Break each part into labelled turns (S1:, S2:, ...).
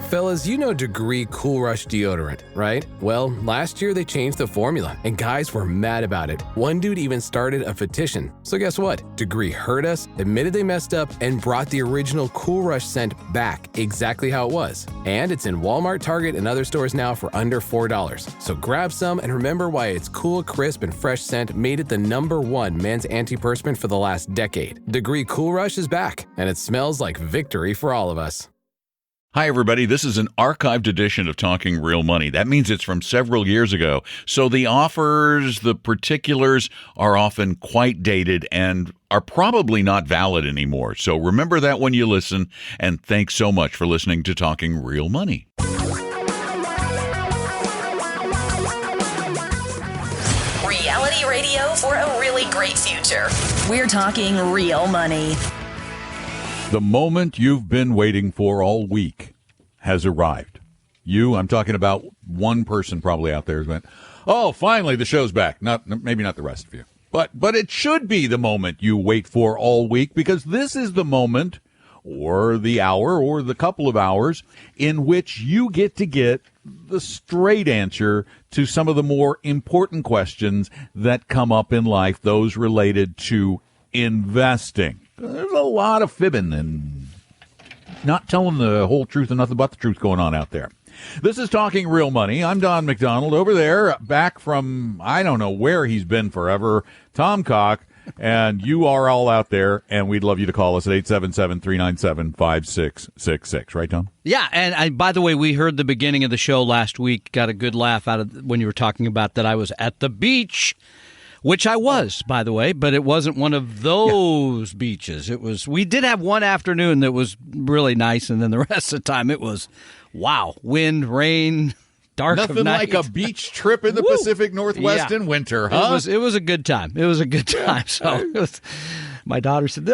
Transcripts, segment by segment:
S1: Fellas, you know Degree Cool Rush deodorant, right? Well, last year they changed the formula, and guys were mad about it. One dude even started a petition. So guess what? Degree heard us, admitted they messed up, and brought the original Cool Rush scent back exactly how it was. And it's in Walmart, Target, and other stores now for under $4. So grab some and remember why its cool, crisp, and fresh scent made it the #1 men's antiperspirant for the last decade. Degree Cool Rush is back, and it smells like victory for all of us.
S2: Hi, everybody. This is an archived edition of Talking Real Money. That means it's from several years ago. So the offers, the particulars are often quite dated and are probably not valid anymore. So remember that when you listen. And thanks so much for listening to Talking Real Money.
S3: Reality radio for a really great future. We're talking real money.
S2: The moment you've been waiting for all week has arrived. I'm talking about one person probably out there who went, oh, finally the show's back. Maybe not the rest of you. But it should be the moment you wait for all week, because this is the moment or the hour or the couple of hours in which you get to get the straight answer to some of the more important questions that come up in life, those related to investing. There's a lot of fibbing and not telling the whole truth and nothing but the truth going on out there. This is Talking Real Money. I'm Don McDonald. Over there, back from, I don't know where he's been forever, Tom Cock. And you are all out there, and we'd love you to call us at 877-397-5666. Right, Tom?
S4: Yeah, and by the way, we heard the beginning of the show last week, got a good laugh out of when you were talking about that I was at the beach. Which I was, by the way, but it wasn't one of those beaches. We did have one afternoon that was really nice, and then the rest of the time it was, wow, wind, rain, dark
S2: Nothing
S4: of night.
S2: like a beach trip in the Pacific Northwest in winter, huh?
S4: It was a good time. It was a good time. So my daughter said,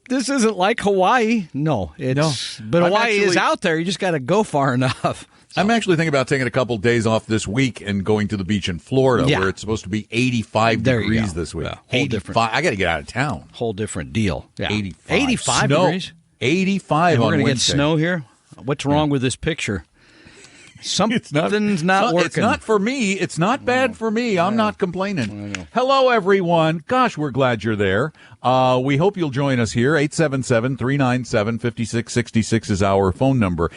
S4: this isn't like Hawaii. No, but Hawaii is out there. You just got to go far enough. So.
S2: I'm actually thinking about taking a couple days off this week and going to the beach in Florida, where it's supposed to be 85 degrees this week.
S4: Yeah,
S2: 85. I got to get out of town.
S4: Whole different deal. Yeah.
S2: 85
S4: degrees.
S2: 85
S4: and
S2: on
S4: we're going to get
S2: Wednesday.
S4: snow here. What's wrong with this picture? Something's not working.
S2: It's not for me. It's not bad for me. I'm not complaining. Hello, everyone. Gosh, we're glad you're there. We hope you'll join us here. 877-397-5666 is our phone number.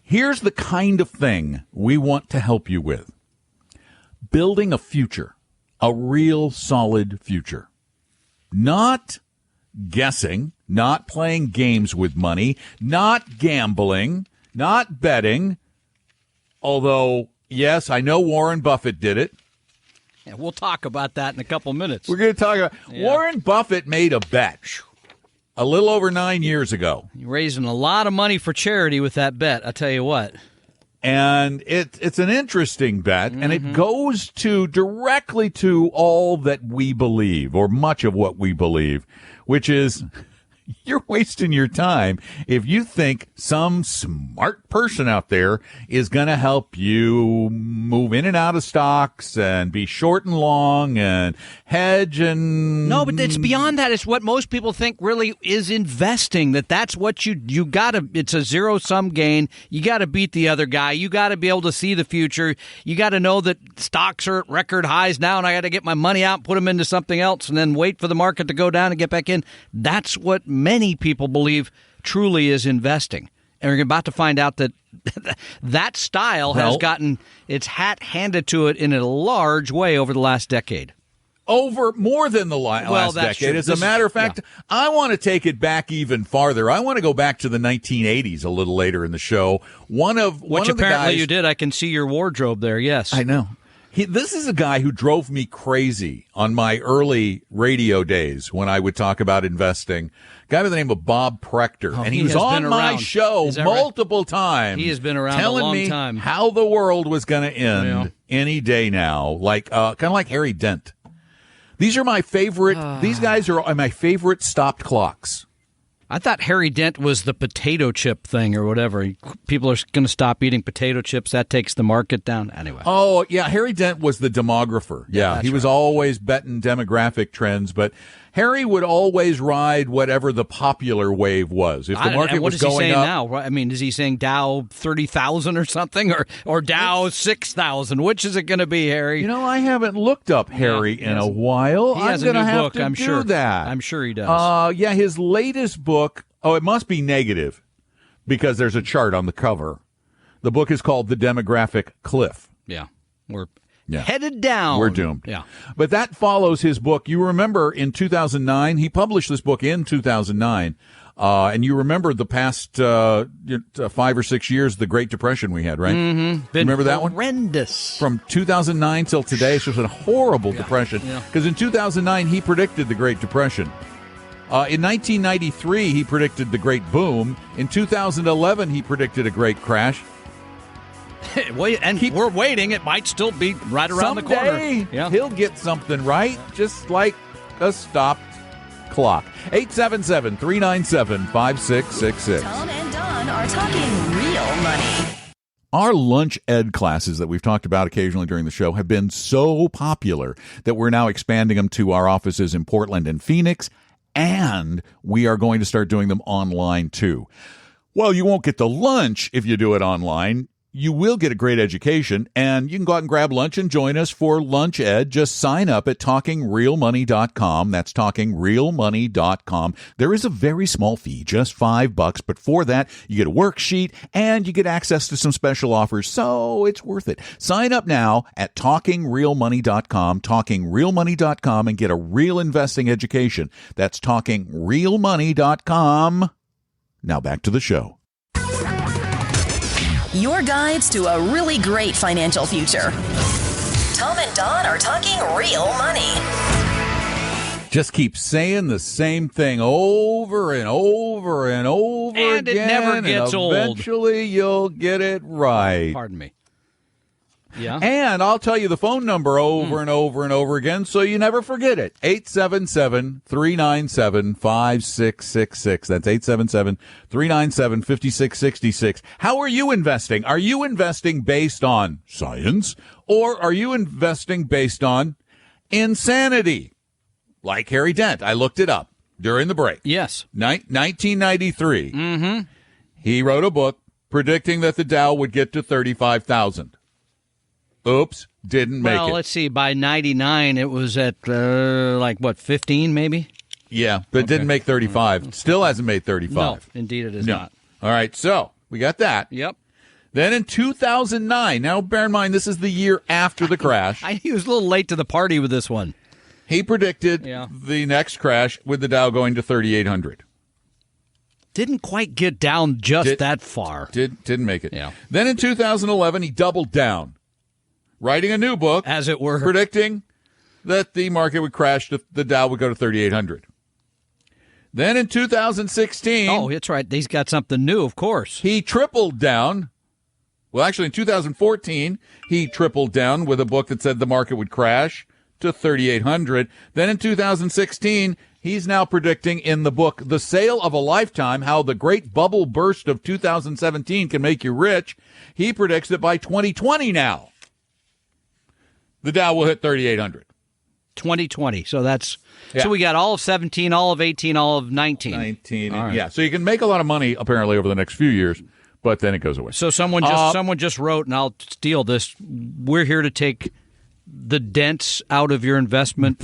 S2: Here's the kind of thing we want to help you with. Building a future, a real solid future. Not guessing, not playing games with money, not gambling, not betting. Although, yes, I know Warren Buffett did it.
S4: Yeah, we'll talk about that in a couple minutes.
S2: We're going to talk about Warren Buffett made a bet a little over 9 years ago.
S4: You're raising a lot of money for charity with that bet, I tell you what.
S2: And it's an interesting bet, and it goes directly to all that we believe, or much of what we believe, which is you're wasting your time if you think some smart person out there is going to help you move in and out of stocks and be short and long and hedge and...
S4: No, but it's beyond that. It's what most people think really is investing, that's what you got to... It's a zero-sum gain. You got to beat the other guy. You got to be able to see the future. You got to know that stocks are at record highs now, and I got to get my money out and put them into something else and then wait for the market to go down and get back in. That's what many people believe truly is investing. And we're about to find out that that style has gotten its hat handed to it in a large way over the last decade.
S2: Over more than the last decade.
S4: True.
S2: As a matter of fact, I want to take it back even farther. I want to go back to the 1980s a little later in the show.
S4: Which apparently you did. I can see your wardrobe there, yes.
S2: I know. This is a guy who drove me crazy on my early radio days when I would talk about investing. A guy by the name of Bob Prechter. And he was on my show multiple times.
S4: He has been around
S2: telling
S4: a long
S2: me
S4: time.
S2: How the world was going to end any day now. Kind of like Harry Dent. These are my favorite. These guys are my favorite stopped clocks.
S4: I thought Harry Dent was the potato chip thing or whatever. People are going to stop eating potato chips. That takes the market down. Anyway.
S2: Oh, yeah. Harry Dent was the demographer. Yeah. He was always betting demographic trends. But Harry would always ride whatever the popular wave was. If the market
S4: what
S2: was
S4: is he
S2: going
S4: saying
S2: up,
S4: now? I mean, is he saying Dow 30,000 or something, or Dow 6,000? Which is it going to be, Harry?
S2: I haven't looked up Harry in a while.
S4: He has
S2: I'm
S4: a
S2: going to
S4: new
S2: have
S4: book,
S2: to
S4: I'm
S2: do
S4: sure.
S2: that.
S4: I'm sure he does.
S2: Yeah, his latest book. Oh, it must be negative because there's a chart on the cover. The book is called The Demographic Cliff.
S4: Yeah, we're headed down.
S2: We're doomed.
S4: Yeah.
S2: But that follows his book. You remember in 2009, he published this book in 2009. And you remember the past 5 or 6 years, the Great Depression we had, right?
S4: Mm-hmm.
S2: Remember that one?
S4: Horrendous.
S2: From 2009 till today, it's just a horrible depression. Because in 2009, he predicted the Great Depression. In 1993, he predicted the Great Boom. In 2011, he predicted a great crash.
S4: We're waiting. It might still be right around the corner.
S2: Someday, he'll get something right, just like a stopped clock. 877-397-5666.
S3: Tom and Don are talking real money.
S2: Our lunch ed classes that we've talked about occasionally during the show have been so popular that we're now expanding them to our offices in Portland and Phoenix, and we are going to start doing them online too. Well, you won't get the lunch if you do it online. You will get a great education, and you can go out and grab lunch and join us for Lunch Ed. Just sign up at TalkingRealMoney.com. That's TalkingRealMoney.com. There is a very small fee, just $5, but for that, you get a worksheet, and you get access to some special offers, so it's worth it. Sign up now at TalkingRealMoney.com, TalkingRealMoney.com, and get a real investing education. That's TalkingRealMoney.com. Now back to the show.
S3: Your guides to a really great financial future. Tom and Don are talking real money.
S2: Just keep saying the same thing over and over and over
S4: and
S2: again.
S4: It never gets
S2: and
S4: old.
S2: Eventually you'll get it right.
S4: Pardon me. Yeah.
S2: And I'll tell you the phone number over and over and over again so you never forget it. 877-397-5666. That's 877-397-5666. How are you investing? Are you investing based on science, or are you investing based on insanity? Like Harry Dent. I looked it up during the break.
S4: Yes.
S2: 1993.
S4: Mm-hmm.
S2: He wrote a book predicting that the Dow would get to 35,000. Oops, didn't make it.
S4: Well, let's see. By 99, it was at, 15 maybe?
S2: Yeah, but didn't make 35. Still hasn't made 35.
S4: No, indeed it is not.
S2: All right, so we got that.
S4: Yep.
S2: Then in 2009, now bear in mind, this is the year after the crash.
S4: He was a little late to the party with this one.
S2: He predicted the next crash with the Dow going to 3,800.
S4: Didn't quite get down that far.
S2: Didn't make it.
S4: Yeah.
S2: Then in 2011, he doubled down, writing a new book,
S4: as it were,
S2: predicting that the market would crash, the Dow would go to 3,800. Then in 2016...
S4: Oh, that's right. He's got something new, of course.
S2: He tripled down. Well, actually, in 2014, he tripled down with a book that said the market would crash to 3,800. Then in 2016, he's now predicting in the book The Sale of a Lifetime, How the Great Bubble Burst of 2017 Can Make You Rich. He predicts that by 2020 now, the Dow will hit 3,800.
S4: 2020. So that's so we got all of 17, all of 18, all of 19.
S2: 19.
S4: Right.
S2: Yeah. So you can make a lot of money apparently over the next few years, but then it goes away.
S4: So someone just wrote, and I'll steal this. We're here to take the dents out of your investment.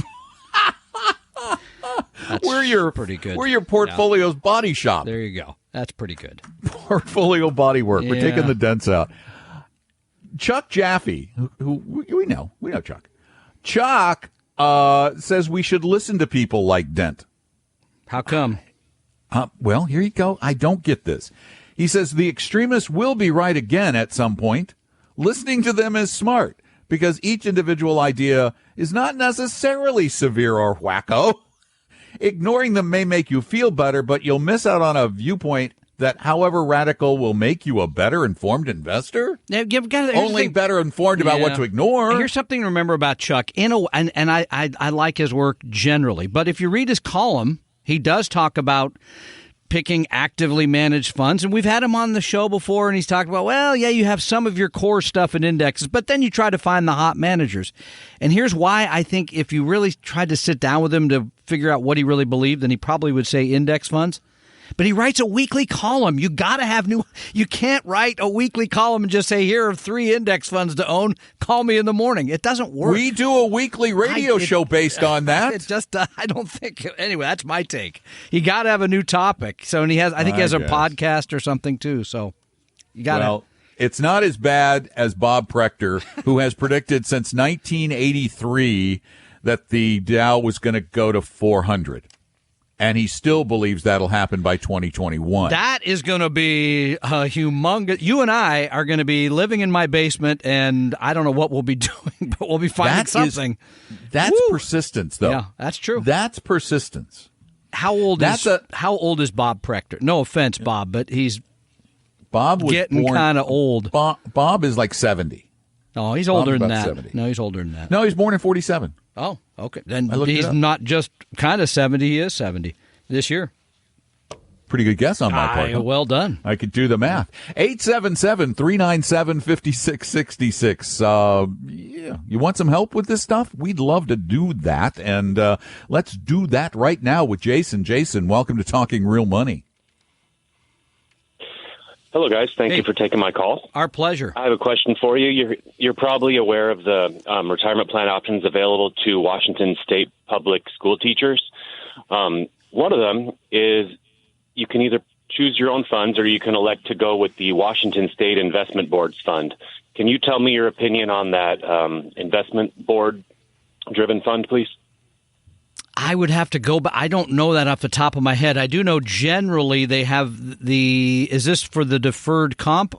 S2: We're
S4: pretty good.
S2: We're your portfolio's body shop.
S4: There you go. That's pretty good.
S2: Portfolio body work.
S4: Yeah.
S2: We're taking the dents out. Chuck Jaffe, who we know Chuck. Chuck says we should listen to people like Dent.
S4: How come?
S2: Well, here you go. I don't get this. He says the extremists will be right again at some point. Listening to them is smart because each individual idea is not necessarily severe or wacko. Ignoring them may make you feel better, but you'll miss out on a viewpoint that, however radical, will make you a better informed investor? Only better informed about what to ignore.
S4: Here's something to remember about Chuck. I like his work generally, but if you read his column, he does talk about picking actively managed funds. And we've had him on the show before, and he's talked about, well, yeah, you have some of your core stuff in indexes, but then you try to find the hot managers. And here's why I think if you really tried to sit down with him to figure out what he really believed, then he probably would say index funds. But he writes a weekly column. You got to have new. You can't write a weekly column and just say, here are 3 index funds to own. Call me in the morning. It doesn't work.
S2: We do a weekly radio show based on that.
S4: It just, I don't think. Anyway, that's my take. You got to have a new topic. So, and he has. I think he has a podcast or something too. So, you got to.
S2: Well, it's not as bad as Bob Prechter, who has predicted since 1983 that the Dow was going to go to 400. And he still believes that'll happen by 2021.
S4: That is going to be a humongous. You and I are going to be living in my basement, and I don't know what we'll be doing, but we'll be finding something.
S2: That's persistence, though.
S4: Yeah, that's true.
S2: That's persistence.
S4: How old is Bob Prechter? No offense, Bob, but
S2: Bob was
S4: getting kind of old.
S2: Bob is like 70.
S4: No, he's older than that.
S2: 70.
S4: No, he's older than that.
S2: No, he's born in 47.
S4: Oh, okay. Then he's not just kind of 70. He is 70 this year.
S2: Pretty good guess on my part.
S4: Well done.
S2: I could do the math. 877-397-5666. Yeah, you want some help with this stuff? We'd love to do that. And let's do that right now with Jason. Jason, welcome to Talking Real Money.
S5: Hello, guys. Thank you for taking my call.
S4: Our pleasure.
S5: I have a question for you. You're probably aware of the retirement plan options available to Washington State public school teachers. One of them is you can either choose your own funds or you can elect to go with the Washington State Investment Board's fund. Can you tell me your opinion on that investment board-driven fund, please?
S4: I would have to go, but I don't know that off the top of my head. I do know generally they have is this for the deferred comp?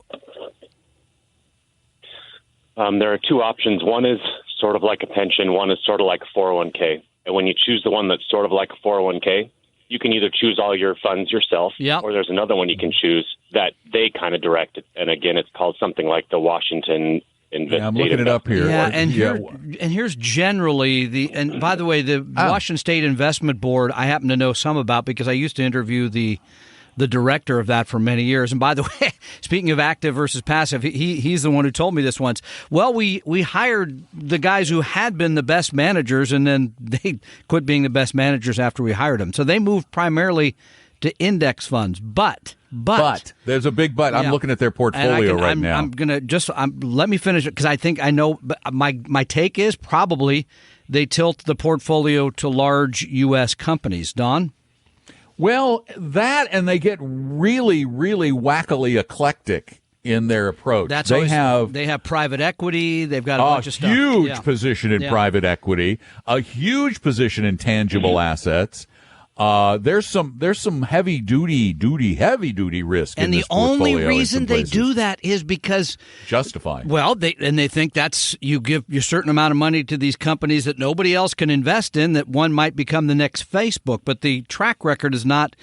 S5: There are 2 options. One is sort of like a pension. One is sort of like a 401k. And when you choose the one that's sort of like a 401k, you can either choose all your funds yourself, or there's another one you can choose that they kind of direct it. And again, it's called something like the Washington
S2: I'm looking it up here.
S4: Yeah, and here's generally and by the way, the Washington State Investment Board, I happen to know some about because I used to interview the director of that for many years. And by the way, speaking of active versus passive, he's the one who told me this once. Well, we hired the guys who had been the best managers, and then they quit being the best managers after we hired them. So they moved primarily to index funds, but
S2: there's a big but. I'm looking at their portfolio right now.
S4: I'm gonna let me finish it because I think I know. But my take is probably they tilt the portfolio to large U.S. companies. Don?
S2: Well, that and they get really, really wackily eclectic in their approach. They have
S4: private equity. They've got a bunch of stuff.
S2: Huge position in private equity, a huge position in tangible assets. There's some heavy duty risk.
S4: And
S2: in
S4: the
S2: this only
S4: reason they do that is because
S2: justified.
S4: Well, they think that's you give a certain amount of money to these companies that nobody else can invest in. That one might become the next Facebook, but the track record is not.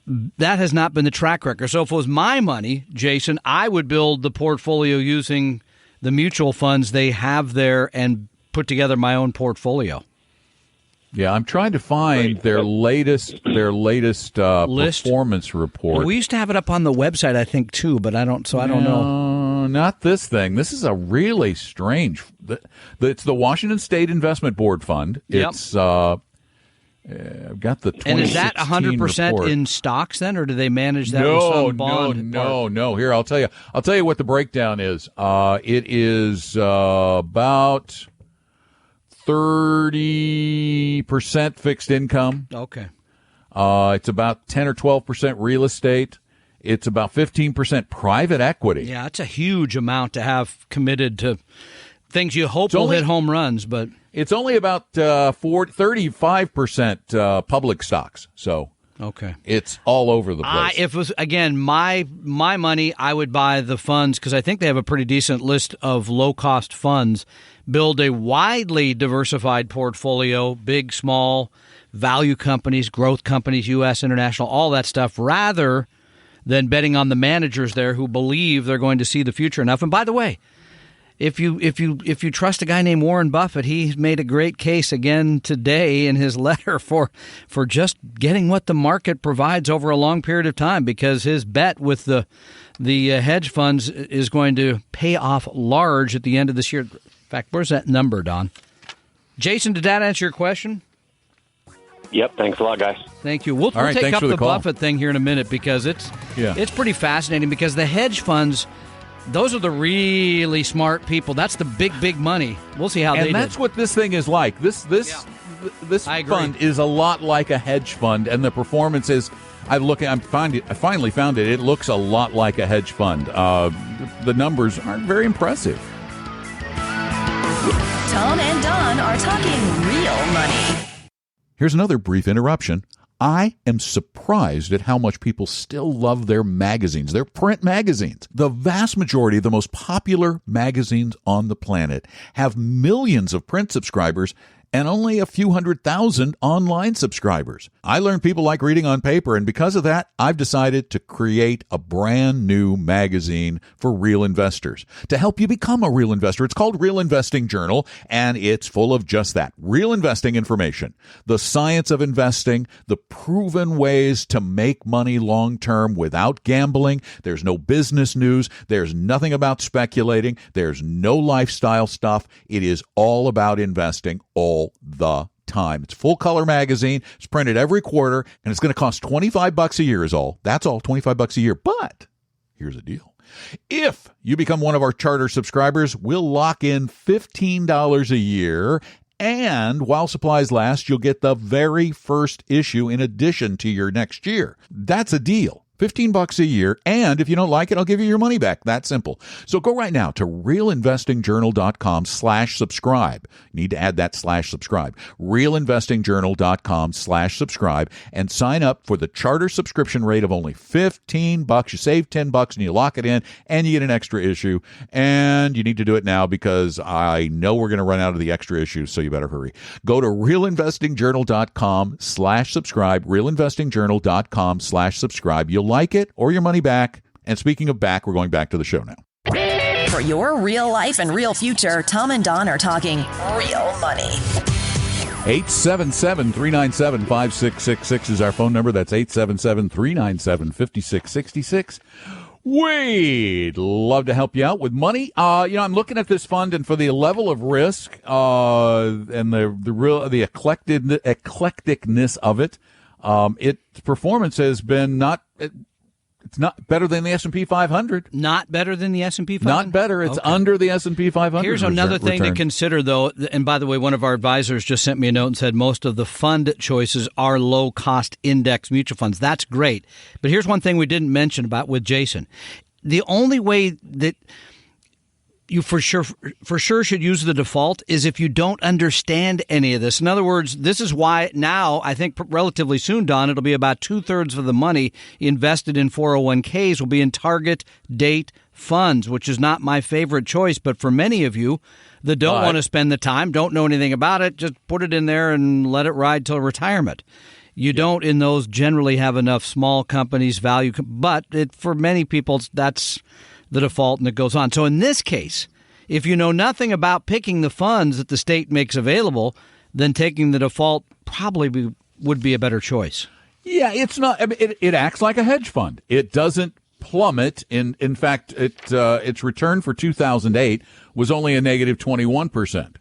S4: That has not been the track record. So if it was my money, Jason, I would build the portfolio using the mutual funds they have there and put together my own portfolio.
S2: Yeah, I'm trying to find their latest performance report.
S4: Well, we used to have it up on the website, I think, too, but I don't know.
S2: Not this thing. This is a really strange. It's the Washington State Investment Board Fund. It's I've got the 2016
S4: And is that 100% in stocks then, or do they manage that with some bond?
S2: No. Here, I'll tell you what the breakdown is. It is about 30% fixed income.
S4: Okay.
S2: It's about 10 or 12% real estate. It's about 15% private equity.
S4: Yeah, it's a huge amount to have committed to things you hope will hit home runs, but
S2: it's only about 35% public stocks. So
S4: okay,
S2: it's all over the place.
S4: If it was again my money, I would buy the funds because I think they have a pretty decent list of low cost funds. Build a widely diversified portfolio, big, small, value companies, growth companies, U.S., international, all that stuff, rather than betting on the managers there who believe they're going to see the future enough. And by the way, if you trust a guy named Warren Buffett, he's made a great case again today in his letter for just getting what the market provides over a long period of time, because his bet with the hedge funds is going to pay off large at the end of this year. In fact, where's that number, Don? Jason, did that answer your question?
S5: Yep. Thanks a lot, guys.
S4: Thank you. We'll
S2: right,
S4: take up the
S2: call.
S4: Buffett thing here in a minute, because it's pretty fascinating, because the hedge funds, those are the really smart people. That's the big money. We'll see how they do.
S2: And that's what this thing is like. This fund is a lot like a hedge fund, and the performance is. I finally found it. It looks a lot like a hedge fund. The numbers aren't very impressive.
S3: Tom and Don are talking real money.
S2: Here's another brief interruption. I am surprised at how much people still love their magazines, their print magazines. The vast majority of the most popular magazines on the planet have millions of print subscribers and only a few 100,000 online subscribers. I learned people like reading on paper, and because of that, I've decided to create a brand new magazine for real investors to help you become a real investor. It's called Real Investing Journal, and it's full of just that, real investing information, the science of investing, the proven ways to make money long-term without gambling. There's no business news. There's nothing about speculating. There's no lifestyle stuff. It is all about investing all the time. It's a full color magazine. It's printed every quarter, and it's going to cost $25 a year is all. That's all, $25 a year. But here's the deal. If you become one of our charter subscribers, we'll lock in $15 a year, and while supplies last, you'll get the very first issue in addition to your next year. That's a deal. $15 a year, and if you don't like it, I'll give you your money back. That simple. So go right now to realinvestingjournal.com/subscribe. You need to add that /subscribe. realinvestingjournal.com/subscribe and sign up for the charter subscription rate of only $15. You save $10 and you lock it in, and you get an extra issue. And you need to do it now, because I know we're going to run out of the extra issues, so you better hurry. Go to realinvestingjournal.com/subscribe. realinvestingjournal.com/subscribe. You'll like it or your money back. And speaking of back, we're going back to the show now.
S3: For your real life and real future, Tom and Don are talking real money.
S2: 877-397-5666 is our phone number. That's 877-397-5666. We'd love to help you out with money. I'm looking at this fund, and for the level of risk and the eclecticness of it, its performance has been it's not better than the S&P 500.
S4: Not better than the S&P 500?
S2: Not better. It's under the S&P 500.
S4: Here's another thing to consider, though. And by the way, one of our advisors just sent me a note and said most of the fund choices are low-cost index mutual funds. That's great. But here's one thing we didn't mention about with Jason. The only way that you for sure should use the default is if you don't understand any of this. In other words, this is why now I think relatively soon, Don, it'll be about 2/3 of the money invested in 401ks will be in target date funds, which is not my favorite choice. But for many of you that don't want to spend the time, don't know anything about it, just put it in there and let it ride till retirement. You don't in those generally have enough small companies value, but for many people, that's the default, and it goes on. So in this case, if you know nothing about picking the funds that the state makes available, then taking the default probably would be a better choice.
S2: Yeah, it's not. I mean, it acts like a hedge fund. It doesn't plummet. In fact, its return for 2008 was only a negative 21%.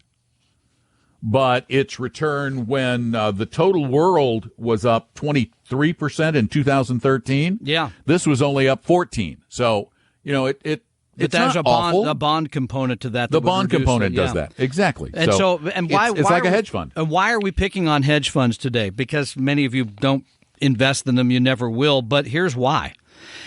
S2: But its return when the total world was up 23% in 2013, this was only up 14%. So, it's
S4: there's
S2: not
S4: a bond component to that.
S2: The bond component does that. Exactly.
S4: And why
S2: it's like a hedge fund.
S4: And why are we picking on hedge funds today? Because many of you don't invest in them. You never will. But here's why.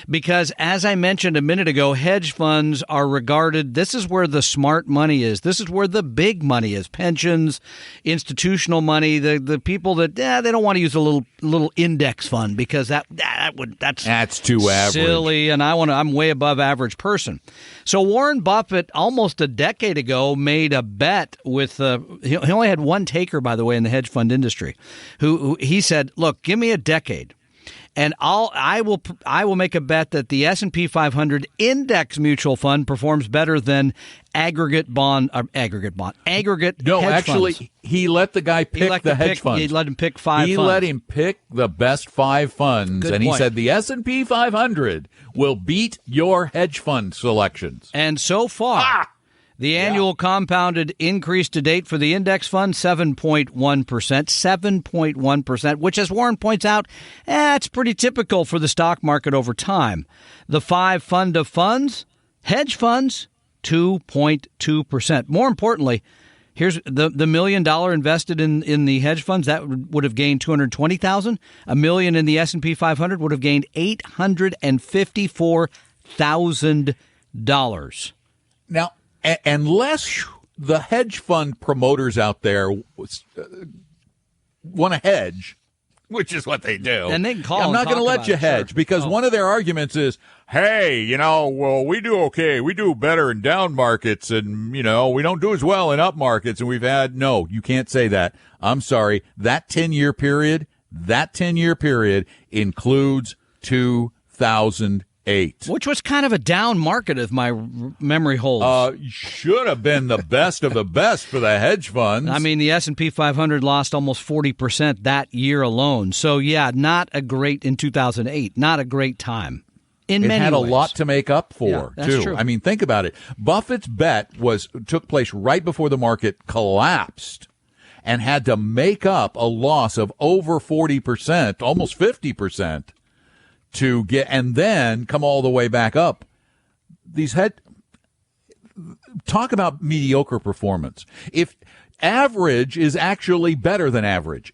S4: Because as I mentioned a minute ago, hedge funds are regarded, this is where the smart money is. This is where the big money is. Pensions, institutional money, the people that they don't want to use a little index fund because that's
S2: too average.
S4: Silly, and I'm way above average person. So Warren Buffett almost a decade ago made a bet with he only had one taker, by the way, in the hedge fund industry, who he said, "Look, give me a decade. And I will make a bet that the S&P 500 index mutual fund performs better than aggregate
S2: No,
S4: hedge
S2: actually,
S4: funds.
S2: he let the guy pick the hedge funds.
S4: He let him pick 5
S2: He
S4: funds.
S2: let him pick the best 5 funds,
S4: Good
S2: and he
S4: point.
S2: said the S&P 500 will beat your hedge fund selections.
S4: And so far, the annual compounded increase to date for the index fund, 7.1%. 7.1%, which, as Warren points out, it's pretty typical for the stock market over time. The 5 fund of funds, hedge funds, 2.2%. More importantly, here's the $1 million invested in the hedge funds, that would have gained $220,000. $1 million in the S&P 500 would have gained $854,000.
S2: Now, unless the hedge fund promoters out there want to hedge, which is what they do,
S4: And they can call
S2: I'm
S4: and
S2: not going to
S4: talk
S2: let
S4: about
S2: you
S4: it,
S2: hedge
S4: sure.
S2: because one of their arguments is, hey, well, we do okay. We do better in down markets and, we don't do as well in up markets. And no, you can't say that. I'm sorry. That 10-year period includes 2008.
S4: Which was kind of a down market if my memory holds.
S2: Should have been the best of the best for the hedge funds.
S4: I mean, the S&P 500 lost almost 40% that year alone. So, not a great in 2008. Not a great time. It
S2: had a lot to make up for,
S4: Yeah, that's
S2: too.
S4: true.
S2: I mean, think about it. Buffett's bet took place right before the market collapsed and had to make up a loss of over 40%, almost 50%. To get and then come all the way back up. Talk about mediocre performance. If average is actually better than average.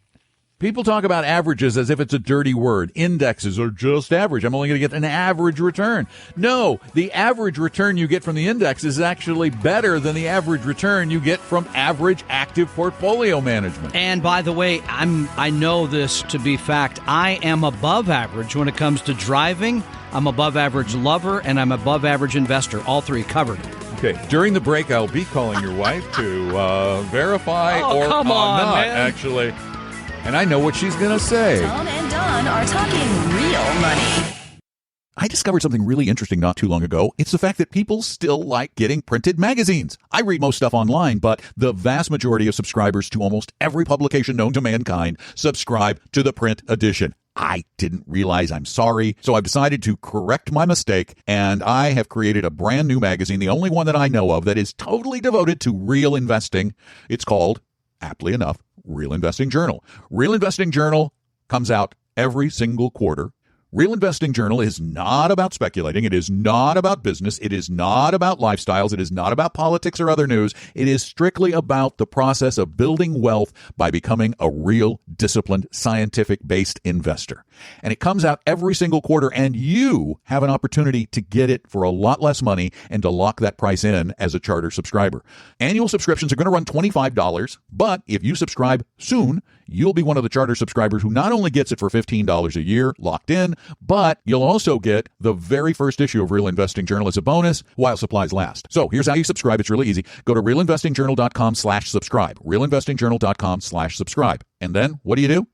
S2: People talk about averages as if it's a dirty word. Indexes are just average. I'm only going to get an average return. No, the average return you get from the index is actually better than the average return you get from average active portfolio management.
S4: And by the way, I know this to be fact. I am above average when it comes to driving. I'm above average lover, and I'm above average investor. All three covered.
S2: Okay, during the break, I'll be calling your wife to verify
S4: Oh,
S2: or
S4: come on,
S2: not,
S4: man.
S2: actually. And I know what she's going to say.
S3: Tom and Don are talking real money.
S6: I discovered something really interesting not too long ago. It's the fact that people still like getting printed magazines. I read most stuff online, but the vast majority of subscribers to almost every publication known to mankind subscribe to the print edition. I didn't realize. I'm sorry. So I've decided to correct my mistake, and I have created a brand new magazine, the only one that I know of that is totally devoted to real investing. It's called, aptly enough, Real Investing Journal. Real Investing Journal comes out every single quarter. Real Investing Journal is not about speculating. It is not about business. It is not about lifestyles. It is not about politics or other news. It is strictly about the process of building wealth by becoming a real, disciplined, scientific-based investor. And it comes out every single quarter, and you have an opportunity to get it for a lot less money and to lock that price in as a charter subscriber. Annual subscriptions are going to run $25, but if you subscribe soon, you'll be one of the charter subscribers who not only gets it for $15 a year locked in, but you'll also get the very first issue of Real Investing Journal as a bonus while supplies last. So here's how you subscribe. It's really easy. Go to realinvestingjournal.com/subscribe. realinvestingjournal.com/subscribe. And then what do?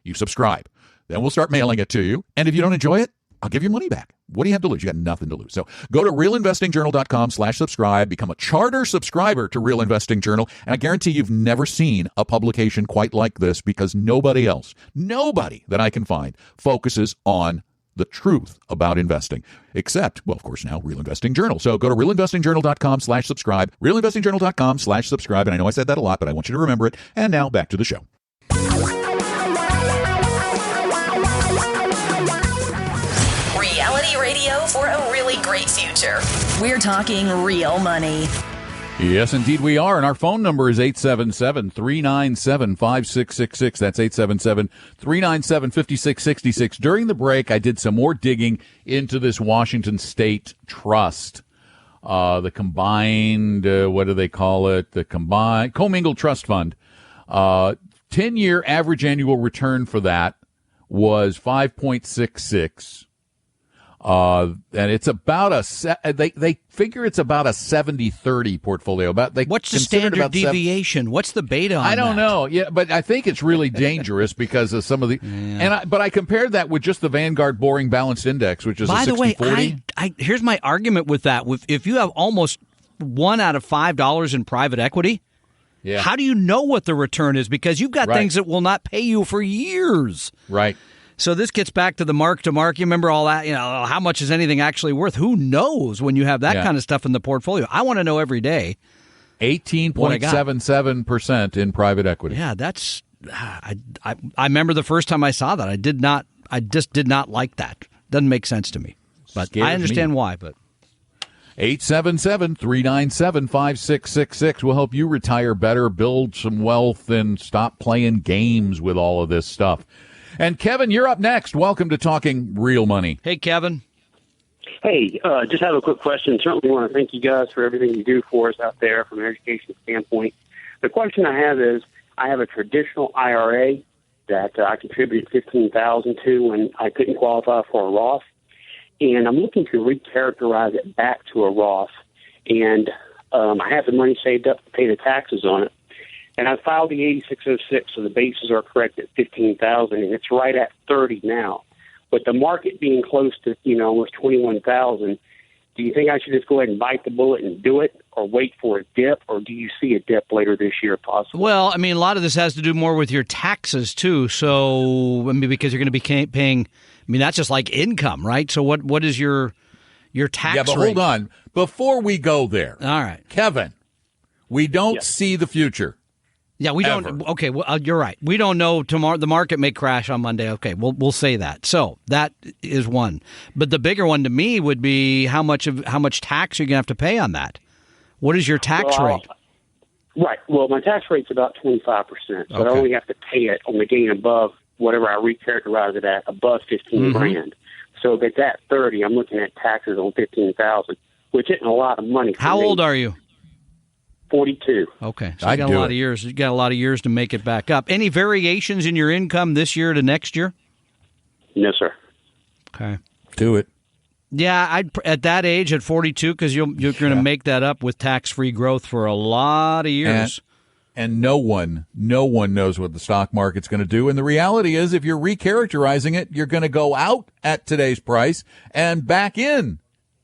S6: You subscribe. Then we'll start mailing it to you. And if you don't enjoy it, I'll give you money back. What do you have to lose? You got nothing to lose. So go to realinvestingjournal.com/subscribe, become a charter subscriber to Real Investing Journal, and I guarantee you've never seen a publication quite like this because nobody that I can find focuses on the truth about investing, except, well, of course, now Real Investing Journal. So go to realinvestingjournal.com/subscribe, realinvestingjournal.com/subscribe, and I know I said that a lot, but I want you to remember it. And now back to the show.
S3: Reality radio for a really great future. We're talking real money.
S2: Yes, indeed we are. And our phone number is 877-397-5666. That's 877-397-5666. During the break, I did some more digging into this Washington State Trust. The combined, what do they call it? The combined commingled trust fund. 10-year average annual return for that was 5.66. And it's about they figure it's about a 70-30 portfolio.
S4: What's the standard deviation? What's the beta on that?
S2: I don't know. Yeah, but I think it's really dangerous because of some of the but I compared that with just the Vanguard Boring Balanced Index, which is
S4: by
S2: a 60-40.
S4: the way, here's my argument with that. If you have almost $1 out of $5 in private equity, how do you know what the return is? Because you've got things that will not pay you for years.
S2: Right.
S4: So this gets back to the mark-to-market. You remember all that? How much is anything actually worth? Who knows when you have that kind of stuff in the portfolio? I want to know every day.
S2: 18.77% in private equity.
S4: Yeah, that's. I remember the first time I saw that. I just did not like that. Doesn't make sense to me. But I understand why. But
S2: 877-397-5666 will help you retire better, build some wealth, and stop playing games with all of this stuff. And Kevin, you're up next. Welcome to Talking Real Money.
S4: Hey, Kevin.
S7: Hey, just have a quick question. Certainly want to thank you guys for everything you do for us out there from an education standpoint. The question I have is, I have a traditional IRA that I contributed $15,000 to when I couldn't qualify for a Roth, and I'm looking to recharacterize it back to a Roth. And I have the money saved up to pay the taxes on it. And I filed the 8606, so the bases are correct at $15,000, and it's right at $30 now. But the market being close to, almost $21,000, do you think I should just go ahead and bite the bullet and do it, or wait for a dip, or do you see a dip later this year possible?
S4: Well, I mean, a lot of this has to do more with your taxes too. So, because you're going to be paying. That's just like income, right? So, what is your tax rate?
S2: Yeah, but hold on, before we go there.
S4: All right,
S2: Kevin, we don't see the future.
S4: Yeah, we don't. Okay, well, you're right. We don't know tomorrow. The market may crash on Monday. Okay, we'll say that. So that is one. But the bigger one to me would be how much tax are you gonna have to pay on that? What is your tax rate?
S7: Right. Well, my tax rate's about 25%, but I only have to pay it on the gain above whatever I recharacterize it at, above $15,000. So if it's at 30, I'm looking at taxes on $15,000, which isn't a lot of money.
S4: How old are you?
S7: 42.
S4: Okay, so you got a lot of years. You got a lot of years to make it back up. Any variations in your income this year to next year?
S7: No, sir.
S4: Okay,
S2: do it.
S4: Yeah, at that age, at 42, because you're going to make that up with tax-free growth for a lot of years.
S2: And no one knows what the stock market's going to do. And the reality is, if you're recharacterizing it, you're going to go out at today's price and back in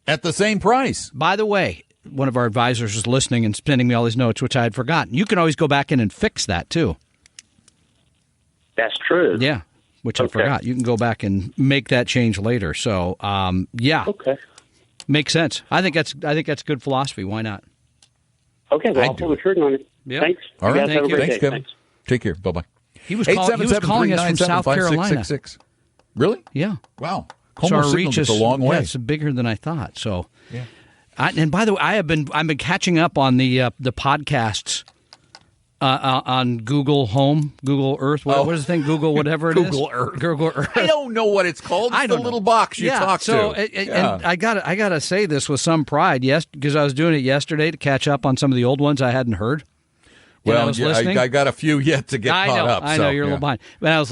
S2: at the same price.
S4: By the way, one of our advisors was listening and sending me all these notes, which I had forgotten. You can always go back in and fix that, too.
S7: That's true.
S4: Yeah, which I forgot. You can go back and make that change later. So, yeah.
S7: Okay.
S4: Makes sense. I think that's good philosophy. Why not?
S7: Okay, well, I'll pull the trigger on it.
S4: Yeah.
S7: Thanks.
S2: All right.
S7: Thank you.
S2: Thanks, Kevin.
S7: Thanks.
S2: Take care. Bye-bye.
S4: He was calling us from South Carolina.
S2: Really?
S4: Yeah.
S2: Wow.
S4: So our reach
S2: is a long way.
S4: Yeah, it's bigger than I thought. So, yeah. And by the way, I've been catching up on the podcasts on Google Home, Google Earth. What is the thing? Google whatever it is.
S2: Google Earth.
S4: Google Earth.
S2: I don't know what it's called. It's the little box you talk to.
S4: And I gotta say this with some pride, yes, because I was doing it yesterday to catch up on some of the old ones I hadn't heard.
S2: Well, I got a few yet to get caught up.
S4: I know you're a little behind. But I was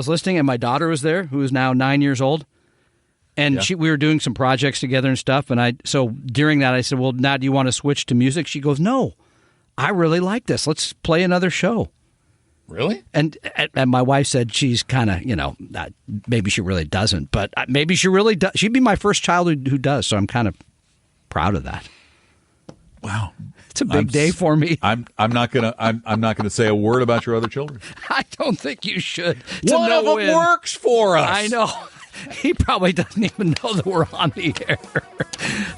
S4: listening, and my daughter was there, who is now 9 years old. And we were doing some projects together and stuff. And so during that, I said, well, now do you want to switch to music? She goes, no, I really like this. Let's play another show.
S2: Really?
S4: And my wife said she's kind of, maybe she really doesn't, but maybe she really does. She'd be my first child who does. So I'm kind of proud of that.
S2: Wow.
S4: It's a big day for me.
S2: I'm not gonna say a word about your other children.
S4: I don't think you should.
S2: One of them works for us.
S4: I know. He probably doesn't even know that we're on the air.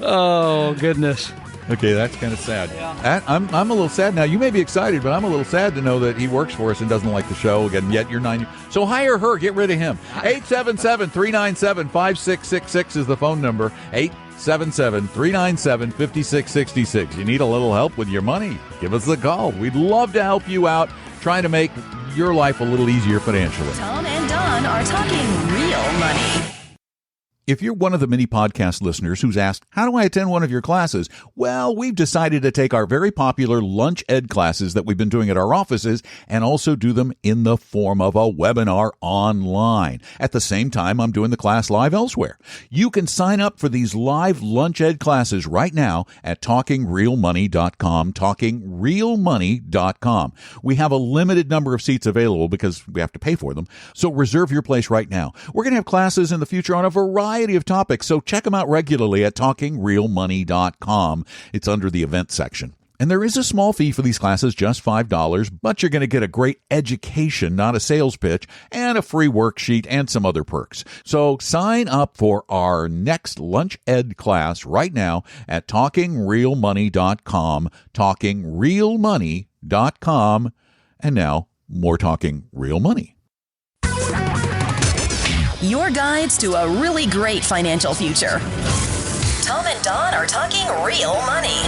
S4: Oh, goodness.
S2: Okay, that's kind of sad. Yeah. I'm a little sad now. You may be excited, but I'm a little sad to know that he works for us and doesn't like the show. Again, yet you're 9. So hire her. Get rid of him. 877-397-5666 is the phone number. 877-397-5666. You need a little help with your money? Give us a call. We'd love to help you out, trying to make your life a little easier financially.
S3: Tom and Don are talking real money.
S6: If you're one of the many podcast listeners who's asked, how do I attend one of your classes? Well, we've decided to take our very popular Lunch Ed classes that we've been doing at our offices and also do them in the form of a webinar online. At the same time, I'm doing the class live elsewhere. You can sign up for these live Lunch Ed classes right now at TalkingRealMoney.com, TalkingRealMoney.com. We have a limited number of seats available because we have to pay for them, so reserve your place right now. We're going to have classes in the future on a variety of topics, so check them out regularly at TalkingRealMoney.com. It's under the events section. And there is a small fee for these classes, just $5, but you're going to get a great education, not a sales pitch, and a free worksheet and some other perks. So sign up for our next Lunch Ed class right now at TalkingRealMoney.com, TalkingRealMoney.com. And now, more Talking Real Money.
S3: Your guides to a really great financial future. Tom and Don are talking real money.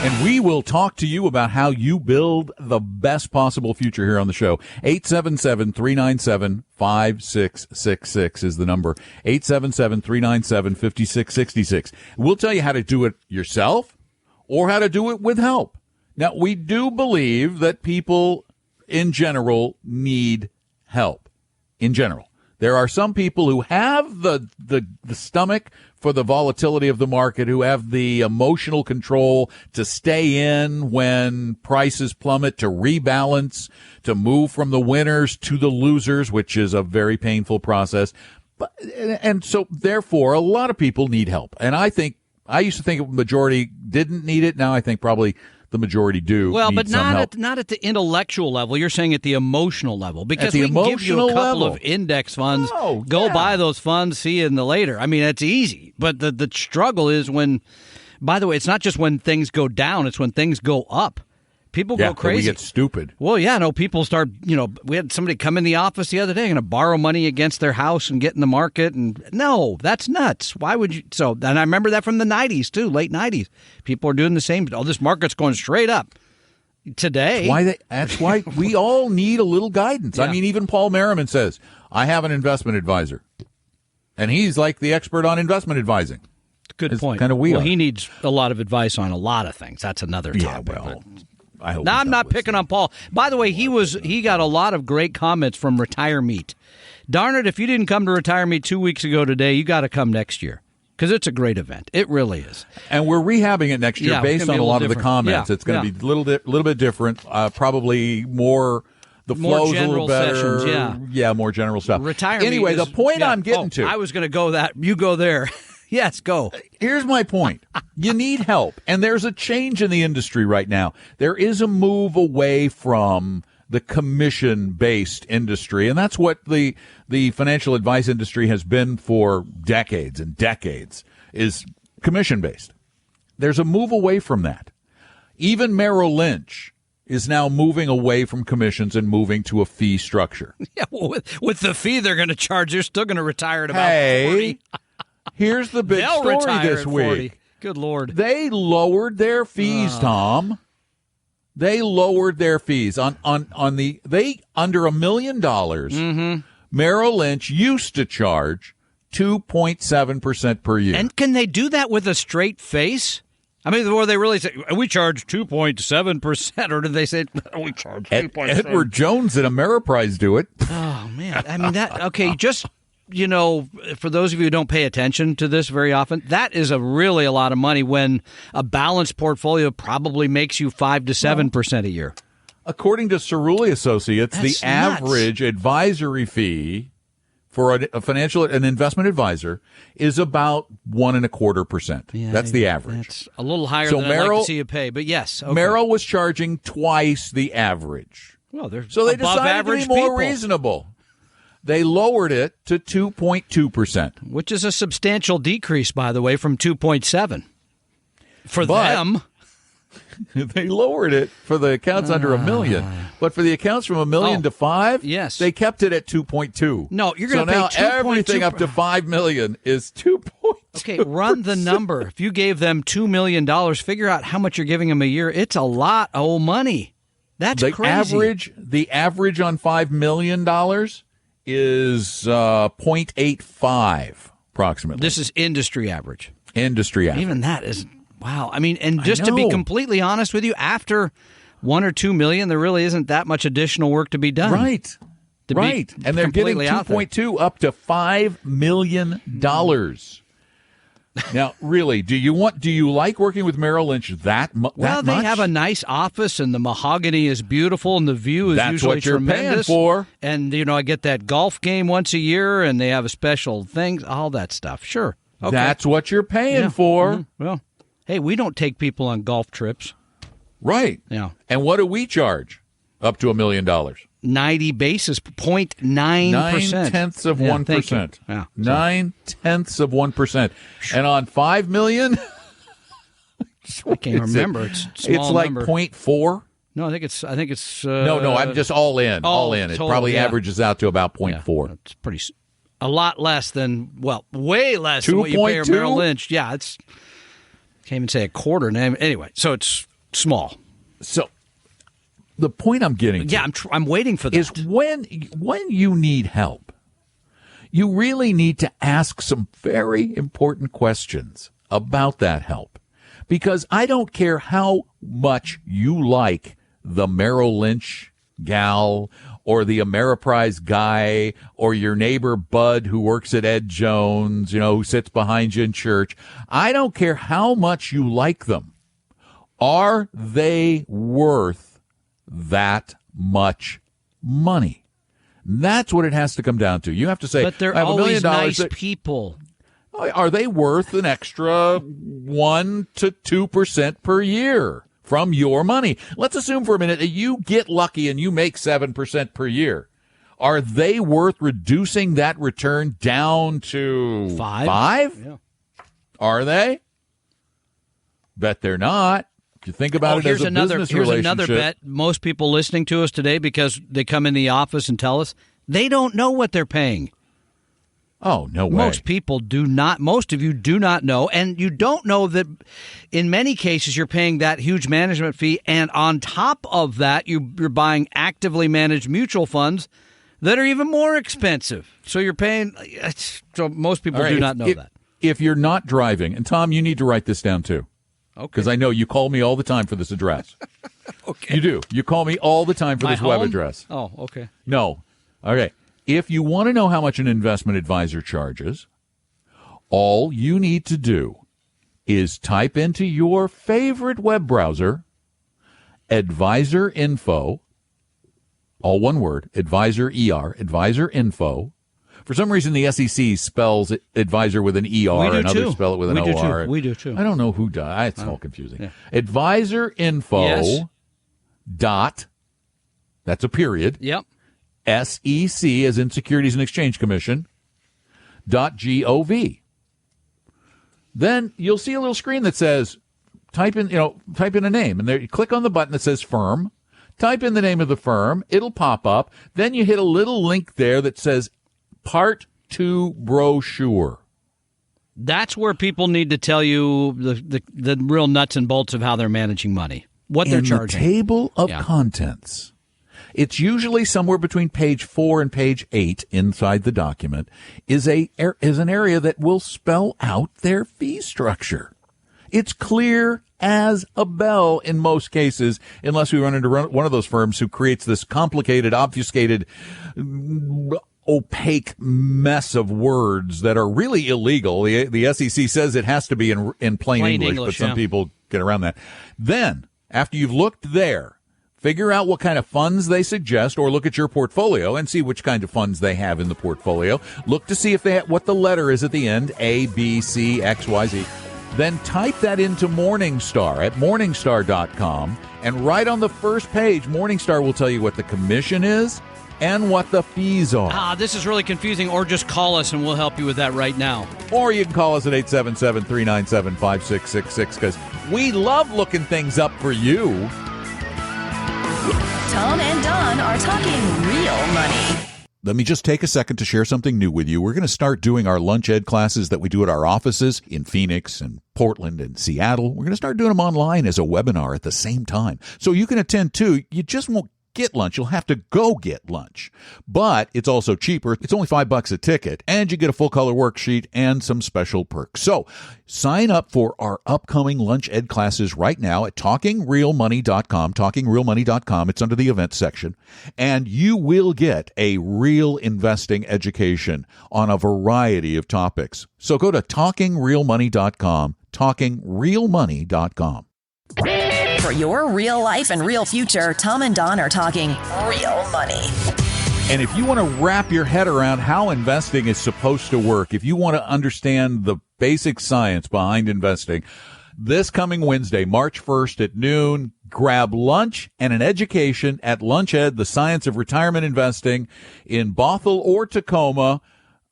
S2: And we will talk to you about how you build the best possible future here on the show. 877-397-5666 is the number. 877-397-5666. We'll tell you how to do it yourself or how to do it with help. Now, we do believe that people in general need help. In general. There are some people who have the stomach for the volatility of the market, who have the emotional control to stay in when prices plummet, to rebalance, to move from the winners to the losers, which is a very painful process. And so, therefore, a lot of people need help. And I used to think a majority didn't need it. Now I think probably the majority do.
S4: Well,
S2: need
S4: but
S2: some help.
S4: not at the intellectual level. You're saying at the emotional level, because
S2: the
S4: we can give you a
S2: emotional
S4: couple
S2: level.
S4: of index funds.
S2: Oh,
S4: go
S2: yeah.
S4: buy those funds, see you in the later. I mean, that's easy. But the struggle is when. By the way, it's not just when things go down; it's when things go up. People go crazy.
S2: We get stupid.
S4: Well, yeah, no, people start, we had somebody come in the office the other day and to borrow money against their house and get in the market. And no, that's nuts. Why would you? So, and I remember that from the 90s, too, late 90s. People are doing the same. Oh, this market's going straight up. Today.
S2: That's why we all need a little guidance.
S4: Yeah.
S2: I mean, even Paul Merriman says, I have an investment advisor. And he's like the expert on investment advising.
S4: Good
S2: It's
S4: point.
S2: kinda
S4: well,
S2: are.
S4: he needs a lot of advice on a lot of things. That's another topic.
S2: I hope
S4: Now,
S2: he's
S4: I'm not picking on Paul. By the way, he got a lot of great comments from Retire Meet. Darn it, if you didn't come to Retire Meet 2 weeks ago today, you got to come next year. Because it's a great event. It really is.
S2: And we're rehabbing it next year
S4: Yeah,
S2: based
S4: it's gonna
S2: on
S4: be
S2: a lot of the
S4: different.
S2: comments.
S4: Yeah,
S2: It's going to
S4: yeah.
S2: be a little bit different, probably more. The
S4: More
S2: flow's a
S4: general
S2: little better.
S4: sessions, yeah.
S2: more general stuff.
S4: Retire
S2: anyway,
S4: Meet
S2: the point I'm getting to.
S4: I was going to go that. You go there. Yes, go.
S2: Here's my point. You need help. And there's a change in the industry right now. There is a move away from the commission-based industry. And that's what the financial advice industry has been for decades and decades, is commission-based. There's a move away from that. Even Merrill Lynch is now moving away from commissions and moving to a fee structure.
S4: Yeah, well, with the fee they're going to charge, they're still going to retire at about 40.
S2: Here's the big
S4: They'll
S2: story
S4: retire
S2: this
S4: at 40.
S2: week.
S4: Good Lord.
S2: They lowered their fees, Tom. They lowered their fees on they under $1 million.
S4: Mm-hmm.
S2: Merrill Lynch used to charge 2.7% per year.
S4: And can they do that with a straight face? I mean, or they really say, we charge 2.7%, or did they say, we charge 2.7%?
S2: Edward Jones and Ameriprise do it.
S4: Oh, man. I mean, just, for those of you who don't pay attention to this very often, that is really a lot of money when a balanced portfolio probably makes you 5 to 7% a year.
S2: According to Cerulli Associates,
S4: That's
S2: the
S4: nuts.
S2: average advisory fee for an investment advisor is about 1.25%.
S4: Yeah,
S2: That's the average.
S4: That's a little higher
S2: So
S4: than I'd like to see you pay, but yes. Okay.
S2: Merrill was charging twice the average.
S4: Well, they're
S2: So they
S4: above
S2: decided to
S4: average
S2: be more
S4: people,
S2: reasonable. They lowered it to 2.2%.
S4: which is a substantial decrease, by the way, from 2.7 for
S2: But-
S4: them.
S2: They lowered it for the accounts under $1 million. But for the accounts from $1 million to 5,
S4: yes.
S2: they kept it at 2.2.
S4: No, you're going to
S2: So
S4: pay
S2: now
S4: 2.2.
S2: everything up to $5 million is 2.2.
S4: Okay, run the number. If you gave them $2 million, figure out how much you're giving them a year. It's a lot of money. That's
S2: The
S4: crazy.
S2: average on $5 million is 0.85 approximately.
S4: This is industry average.
S2: Industry average.
S4: Even that is, wow. I mean, and just to be completely honest with you, after $1 or $2 million, there really isn't that much additional work to be done.
S2: Right. Right. And they're getting 2.2 up to $5 million. Now, really, do you like working with Merrill Lynch that much?
S4: Well, they have a nice office, and the mahogany is beautiful, and the view is
S2: That's
S4: usually
S2: what you're
S4: tremendous.
S2: paying for.
S4: And, I get that golf game once a year, and they have a special thing, all that stuff. Sure. Okay.
S2: That's what you're paying for.
S4: Mm-hmm. Well, hey, we don't take people on golf trips.
S2: Right.
S4: Yeah.
S2: And what do we charge? Up to $1 million.
S4: 90 basis, 0.9%.
S2: 9/10 of 1%.
S4: Yeah,
S2: 9/10 of 1%. And on $5 million,
S4: I can't remember. It's a small
S2: it's like
S4: number.
S2: 0.4.
S4: No, I think it's.
S2: No, I'm just all in. All in. It
S4: total,
S2: probably averages out to about 0.4.
S4: Yeah, it's a lot less than, way less than what you pay Merrill Lynch. Yeah, it's. Can't even say a quarter. Anyway, so it's small.
S2: So. The point I'm getting to
S4: I'm waiting for that.
S2: Is when you need help, you really need to ask some very important questions about that help. Because I don't care how much you like the Merrill Lynch gal or the Ameriprise guy or your neighbor Bud who works at Ed Jones, who sits behind you in church. I don't care how much you like them. Are they worth that much money? That's what it has to come down to. You have to say,
S4: but they're always nice people.
S2: Are they worth an extra 1 to 2% per year from your money? Let's assume for a minute that you get lucky and you make 7% per year. Are they worth reducing that return down to 5?
S4: Yeah.
S2: Are they? Bet they're not. If you think about it as a business relationship.
S4: Here's another bet. Most people listening to us today, because they come in the office and tell us, they don't know what they're paying.
S2: Oh, no way.
S4: Most people do not. Most of you do not know. And you don't know that in many cases you're paying that huge management fee. And on top of that, you're buying actively managed mutual funds that are even more expensive. So you're paying. So most people do not know that.
S2: If you're not driving, and Tom, you need to write this down too.
S4: Okay.
S2: Because I know you call me all the time for this address.
S4: Okay.
S2: You do. You call me all the time for
S4: My
S2: this
S4: home?
S2: web address.
S4: Oh, okay.
S2: No. Okay. If you want to know how much an investment advisor charges, all you need to do is type into your favorite web browser, advisor info, all one word, advisor info. For some reason, the SEC spells advisor with an ER and others spell it with an OR.
S4: We do too.
S2: I don't know who does. It's all confusing. Yeah. Advisor info dot, that's a period.
S4: Yep.
S2: SEC, as in Securities and Exchange Commission, .gov. Then you'll see a little screen that says, type in a name, and there you click on the button that says firm. Type in the name of the firm. It'll pop up. Then you hit a little link there that says Part 2 brochure.
S4: That's where people need to tell you the real nuts and bolts of how they're managing money, what they're charging.
S2: The table of contents. It's usually somewhere between page 4 and page 8 inside the document is an area that will spell out their fee structure. It's clear as a bell in most cases, unless we run into one of those firms who creates this complicated, obfuscated, opaque mess of words that are really illegal. The SEC says it has to be in plain English, but some people get around that. Then, after you've looked there, figure out what kind of funds they suggest, or look at your portfolio and see which kind of funds they have in the portfolio. Look to see if they what the letter is at the end, A, B, C, X, Y, Z. Then type that into Morningstar at Morningstar.com, and right on the first page, Morningstar will tell you what the commission is and what the fees are.
S4: This is really confusing, or just call us and we'll help you with that right now.
S2: Or you can call us at 877-397-5666, because we love looking things up for you.
S3: Tom and Don are talking real money.
S6: Let me just take a second to share something new with you. We're going to start doing our lunch ed classes that we do at our offices in Phoenix and Portland and Seattle. We're going to start doing them online as a webinar at the same time. So you can attend too. You just won't get lunch. You'll have to go get lunch. But it's also cheaper. It's only $5 a ticket, and you get a full-color worksheet and some special perks. So sign up for our upcoming Lunch Ed classes right now at TalkingRealMoney.com, TalkingRealMoney.com. It's under the events section. And you will get a real investing education on a variety of topics. So go to TalkingRealMoney.com, TalkingRealMoney.com.
S3: For your real life and real future, Tom and Don are talking real money.
S2: And if you want to wrap your head around how investing is supposed to work, if you want to understand the basic science behind investing, this coming Wednesday, March 1st at noon, grab lunch and an education at Lunch Ed, the Science of Retirement Investing in Bothell or Tacoma.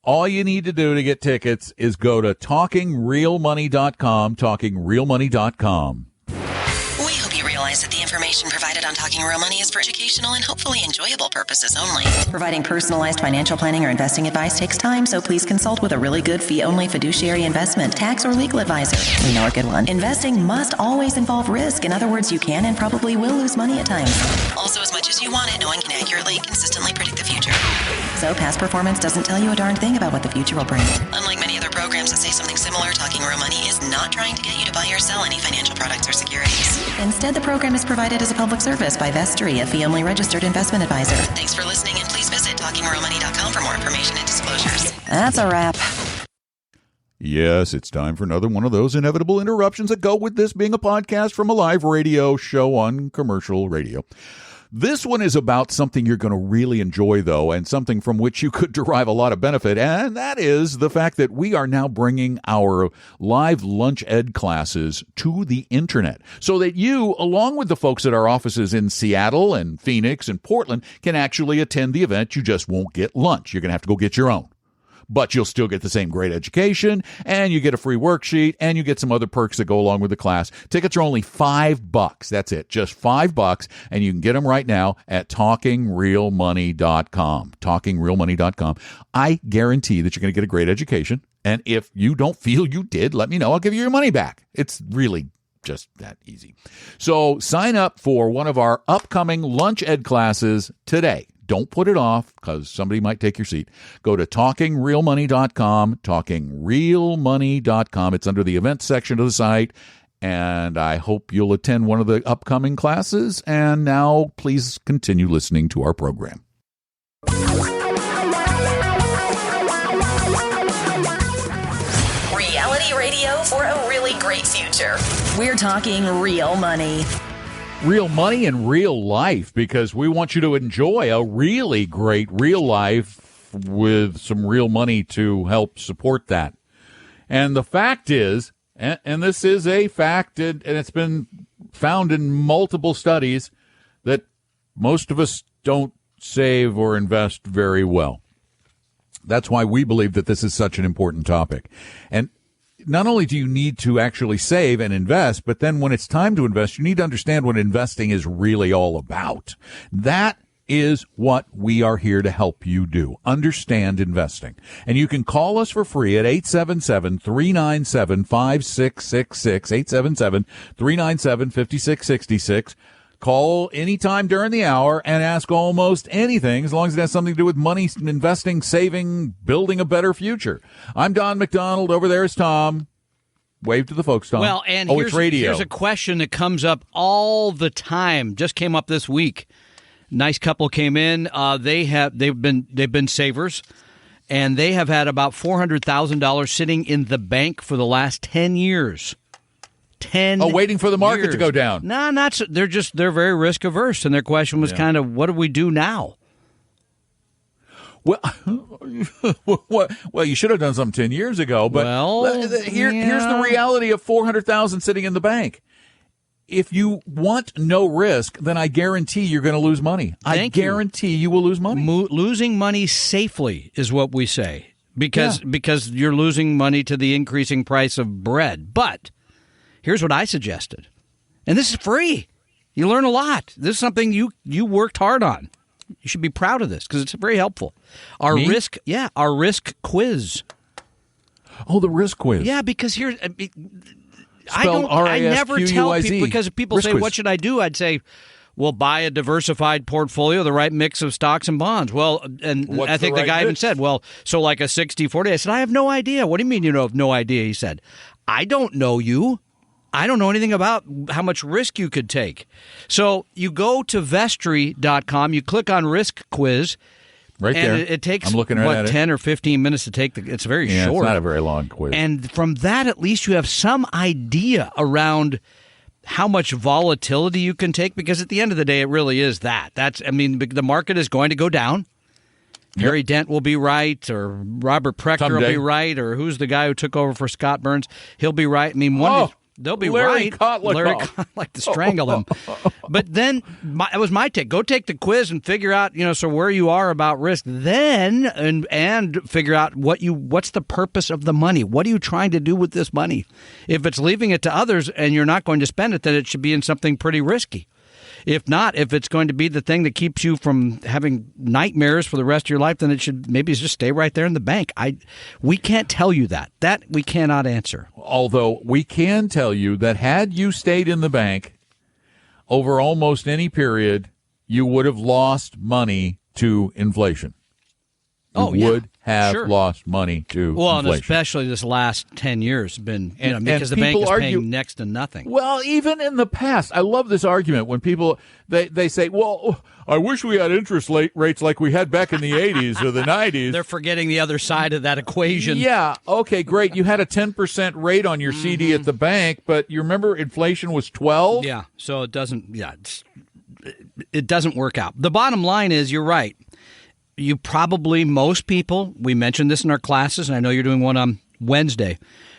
S2: All you need to do to get tickets is go to TalkingRealMoney.com, TalkingRealMoney.com.
S3: We hope you realize that the information provided on Talking Real Money is for educational and hopefully enjoyable purposes only. Providing personalized financial planning or investing advice takes time, so please consult with a really good fee-only fiduciary investment, tax, or legal advisor. We know a good one. Investing must always involve risk. In other words, you can and probably will lose money at times. Also, as much as you want it, no one can accurately, consistently predict the future. So past performance doesn't tell you a darn thing about what the future will bring. Unlike many other programs that say something similar, Talking Real Money is not trying to get you to buy or sell any financial products or securities. Instead, the program is provided as a public service by Vestry, a fee-only registered investment advisor. Thanks for listening, and please visit TalkingRealMoney.com for more information and disclosures. That's a wrap.
S6: Yes, it's time for another one of those inevitable interruptions that go with this being a podcast from a live radio show on commercial radio. This one is about something you're going to really enjoy, though, and something from which you could derive a lot of benefit, and that is the fact that we are now bringing our live Lunch Ed classes to the internet so that you, along with the folks at our offices in Seattle and Phoenix and Portland, can actually attend the event. You just won't get lunch. You're going to have to go get your own. But you'll still get the same great education, and you get a free worksheet, and you get some other perks that go along with the class. Tickets are only $5. That's it, just $5, and you can get them right now at TalkingRealMoney.com. TalkingRealMoney.com. I guarantee that you're going to get a great education, and if you don't feel you did, let me know. I'll give you your money back. It's really just that easy. So sign up for one of our upcoming Lunch Ed classes today. Don't put it off because somebody might take your seat. Go to TalkingRealMoney.com, TalkingRealMoney.com. It's under the events section of the site, and I hope you'll attend one of the upcoming classes. And now please continue listening to our program.
S3: Reality radio for a really great future. We're talking real money.
S2: Real money and real life, because we want you to enjoy a really great real life with some real money to help support that. And the fact is, and this is a fact, and it's been found in multiple studies, that most of us don't save or invest very well. That's why we believe that this is such an important topic. And not only do you need to actually save and invest, but then when it's time to invest, you need to understand what investing is really all about. That is what we are here to help you do. Understand investing. And you can call us for free at 877-397-5666, 877-397-5666. Call anytime during the hour and ask almost anything, as long as it has something to do with money, investing, saving, building a better future. I'm Don McDonald. Over there is Tom. Wave to the folks, Tom.
S4: Well, and
S2: it's radio.
S4: Here's a question that comes up all the time. Just came up this week. Nice couple came in. They've been savers, and they have had about $400,000 sitting in the bank for the last 10 years. 10
S2: waiting for the market
S4: years.
S2: to go down.
S4: No, not so. They're very risk averse, and their question was kind of, what do we do now?
S2: Well, you should have done something 10 years ago. But here's the reality of $400,000 sitting in the bank. If you want no risk, then I guarantee you're going to lose money. I guarantee you will lose money.
S4: Losing money safely is what we say, because you're losing money to the increasing price of bread. But here's what I suggested, and this is free. You learn a lot. This is something you worked hard on. You should be proud of this because it's very helpful. Our risk quiz.
S2: Oh, the risk quiz.
S4: Yeah, because I
S2: Spelled
S4: never tell people, because if people
S2: risk
S4: say,
S2: quiz.
S4: "What should I do?" I'd say, Well, buy a diversified portfolio, the right mix of stocks and bonds. Well, and
S2: What's
S4: I think
S2: the
S4: the
S2: right
S4: guy even
S2: mix?
S4: said, well, so like a 60-40. I said, I have no idea. What do you mean you have no idea? He said, I don't know you. I don't know anything about how much risk you could take. So you go to Vestry.com, you click on Risk Quiz.
S2: Right
S4: and
S2: there.
S4: it takes,
S2: I'm looking right at it.
S4: 10 or 15 minutes to take it's very
S2: Yeah,
S4: short.
S2: it's not a very long quiz.
S4: And from that, at least you have some idea around how much volatility you can take, because at the end of the day, it really is that. The market is going to go down. Harry Dent will be right, or Robert Prechter will
S2: Someday.
S4: be right, or who's the guy who took over for Scott Burns? He'll be right. I mean, they'll be
S2: Larry
S4: right.
S2: Kotlikoff.
S4: Larry, I'd like to strangle him. But then, it was my take. Go take the quiz and figure out, so where you are about risk. Then, and figure out what's the purpose of the money. What are you trying to do with this money? If it's leaving it to others and you're not going to spend it, then it should be in something pretty risky. If not, if it's going to be the thing that keeps you from having nightmares for the rest of your life, then it should maybe just stay right there in the bank. We can't tell you that. That we cannot answer.
S2: Although we can tell you that had you stayed in the bank over almost any period, you would have lost money to inflation. You would have lost money to
S4: Well, and
S2: inflation.
S4: especially this last 10 years have been,
S2: And
S4: because the bank
S2: people
S4: is
S2: argue-
S4: paying next to nothing.
S2: Well, even in the past, I love this argument when people they say, "Well, I wish we had interest rates like we had back in the 80s or the 90s."
S4: They're forgetting the other side of that equation.
S2: Yeah, okay, great. You had a 10% rate on your CD at the bank, but you remember inflation was 12?
S4: Yeah, so it doesn't it doesn't work out. The bottom line is, you're right. Most people, we mentioned this in our classes, and I know you're doing one on Wednesday.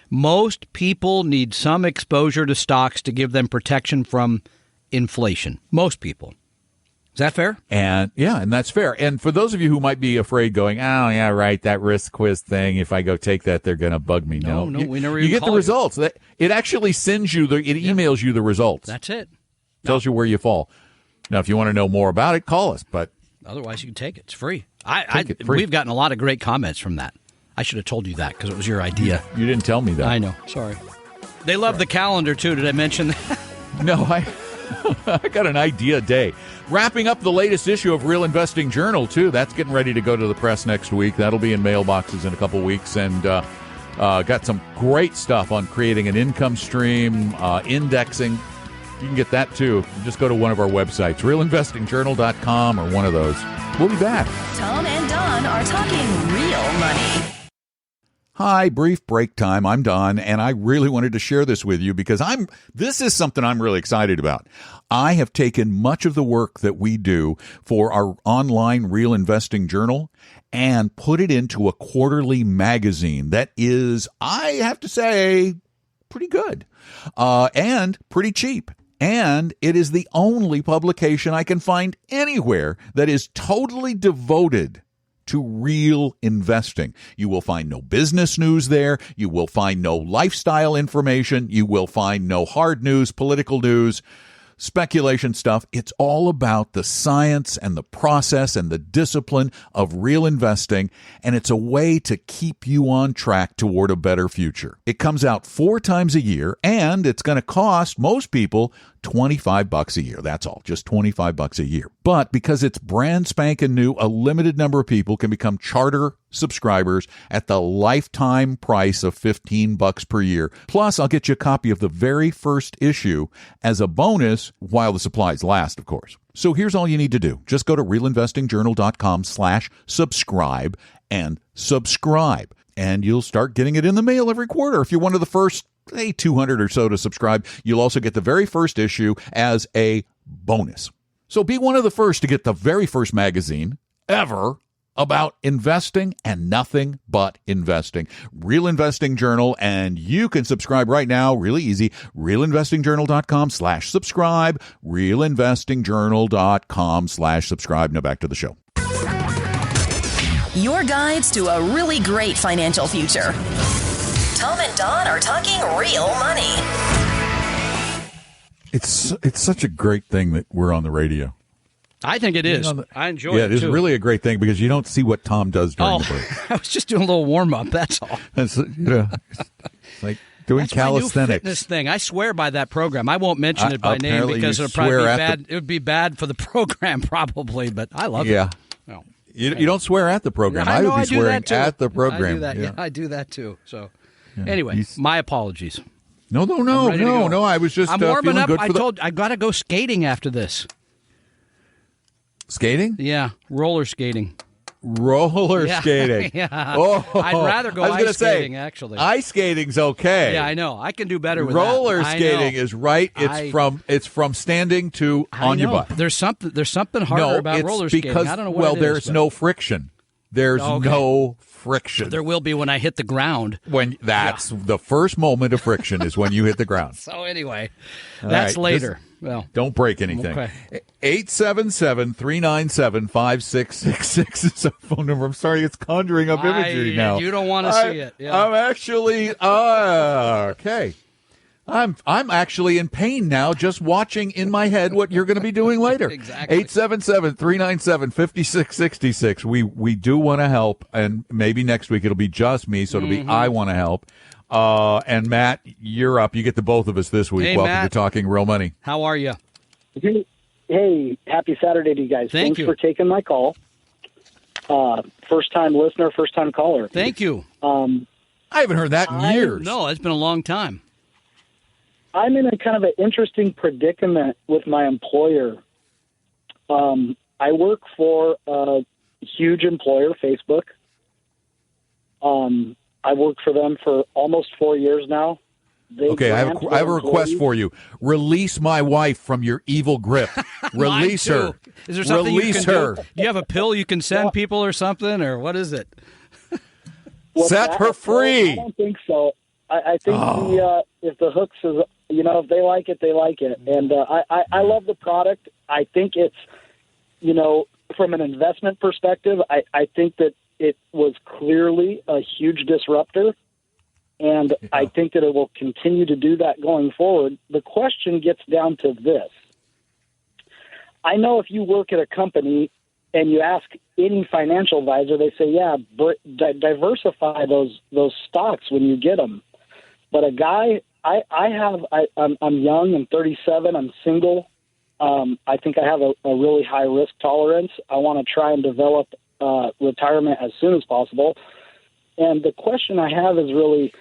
S4: Most people need some exposure to stocks to give them protection from inflation. Most people. Is that fair?
S2: And that's fair. And for those of you who might be afraid going, "Oh, yeah, right, that risk quiz thing, if I go take that, they're going to bug me."
S4: No, we never
S2: you
S4: even
S2: get the
S4: call you.
S2: results. It actually sends you it emails you the results.
S4: That's it.
S2: Tells you where you fall. Now, if you want to know more about it, call us, but
S4: Otherwise, you can take it. It's free.
S2: Take it free.
S4: We've gotten a lot of great comments from that. I should have told you that because it was your idea.
S2: You didn't tell me that.
S4: I know. Sorry. They love the calendar, too. Did I mention that?
S2: No, I got an idea day. Wrapping up the latest issue of Real Investing Journal, too. That's getting ready to go to the press next week. That'll be in mailboxes in a couple weeks. And got some great stuff on creating an income stream, indexing. You can get that, too. Just go to one of our websites, realinvestingjournal.com or one of those. We'll be back.
S3: Tom and Don are talking real money.
S6: Hi, brief break time. I'm Don, and I really wanted to share this with you because this is something I'm really excited about. I have taken much of the work that we do for our online Real Investing Journal and put it into a quarterly magazine that is, I have to say, pretty good and pretty cheap. And it is the only publication I can find anywhere that is totally devoted to real investing. You will find no business news there. You will find no lifestyle information. You will find no hard news, political news, speculation stuff. It's all about the science and the process and the discipline of real investing, and it's a way to keep you on track toward a better future. It comes out 4 times a year, and it's going to cost most people $25 a year. That's all, just $25 a year. But because it's brand spanking new, a limited number of people can become charter subscribers at the lifetime price of $15 per year. Plus, I'll get you a copy of the very first issue as a bonus while the supplies last, of course. So here's all you need to do. Just go to realinvestingjournal.com/subscribe and subscribe. And you'll start getting it in the mail every quarter. If you're one of the first 200 or so to subscribe, you'll also get the very first issue as a bonus. So be one of the first to get the very first magazine ever about investing and nothing but investing. Real Investing Journal, and you can subscribe right now, really easy, realinvestingjournal.com/subscribe, realinvestingjournal.com/subscribe. Now back to the show.
S3: Your guides to a really great financial future. Tom and Don are talking real money.
S2: It's such a great thing that we're on the radio.
S4: I think it is. I enjoy it,
S2: Yeah, it is
S4: too.
S2: really a great thing because you don't see what Tom does during the break.
S4: I was just doing a little warm-up, that's all.
S2: It's like Doing
S4: That's my new
S2: calisthenics.
S4: fitness thing. I swear by that program. I won't mention it by name
S2: apparently
S4: because
S2: you
S4: it'll probably be
S2: swear at
S4: bad. It would be bad for the program probably, but I love
S2: Yeah.
S4: it. No.
S2: You don't swear at the program.
S4: I know,
S2: would be
S4: I do
S2: swearing
S4: that too.
S2: at the program.
S4: I do that. Yeah, I do that too. So, anyway, my apologies.
S2: No.
S4: ready to go.
S2: I was just
S4: I'm warming
S2: feeling
S4: up.
S2: good for
S4: I got to go skating after this.
S2: skating.
S4: Yeah, roller skating.
S2: Roller
S4: Yeah.
S2: skating.
S4: Yeah.
S2: Oh,
S4: I'd rather go
S2: I was
S4: ice
S2: gonna
S4: skating,
S2: say,
S4: actually.
S2: Ice skating's okay.
S4: Yeah, I know. I can do better with
S2: Roller
S4: that. I
S2: skating
S4: know.
S2: is right. It's from standing to on your
S4: know.
S2: butt.
S4: There's something harder about
S2: it's
S4: roller
S2: because,
S4: skating. I don't know what it is,
S2: there's
S4: but
S2: no friction. There's
S4: Okay.
S2: no friction.
S4: there will be when I hit the ground.
S2: When that's the first moment of friction is when you hit the ground.
S4: So anyway,
S2: All
S4: that's
S2: right,
S4: later. Well,
S2: Don't break anything.
S4: Okay.
S2: 877-397-5666 is our phone number. I'm sorry, it's conjuring up imagery now.
S4: You don't want to see it. Yeah.
S2: I'm actually okay. I'm actually in pain now just watching in my head what you're going to be doing later.
S4: Exactly.
S2: 877-397-5666. We do want to help, and maybe next week it'll be just me, so it'll be I want to help. And Matt, you're up. You get the both of us this week.
S4: Hey,
S2: Welcome
S4: Matt.
S2: to Talking Real Money.
S4: How are you?
S7: Hey, happy Saturday to you guys.
S4: Thank
S7: Thanks
S4: you.
S7: for taking my call. First-time listener, first-time caller.
S4: Thank you.
S2: I haven't heard that in years.
S4: No, it's been a long time.
S7: I'm in a kind of an interesting predicament with my employer. I work for a huge employer, Facebook. I worked for them for almost 4 years now.
S2: Okay, I have a request for you. Release my wife from your evil grip. Release
S4: Mine
S2: her.
S4: too. Is there something
S2: Release
S4: you can
S2: her.
S4: do? Do you have a pill you can send people or something, or what is it?
S2: Set her free.
S7: I don't think so. I think if the hooks is, if they like it, they like it. And I love the product. I think it's, from an investment perspective, I think that it was clearly a huge disruptor. And I think that it will continue to do that going forward. The question gets down to this. I know if you work at a company and you ask any financial advisor, they say, diversify those stocks when you get them. But a guy, I'm young, I'm 37, I'm single. I think I have a really high risk tolerance. I want to try and develop retirement as soon as possible. And the question I have is really,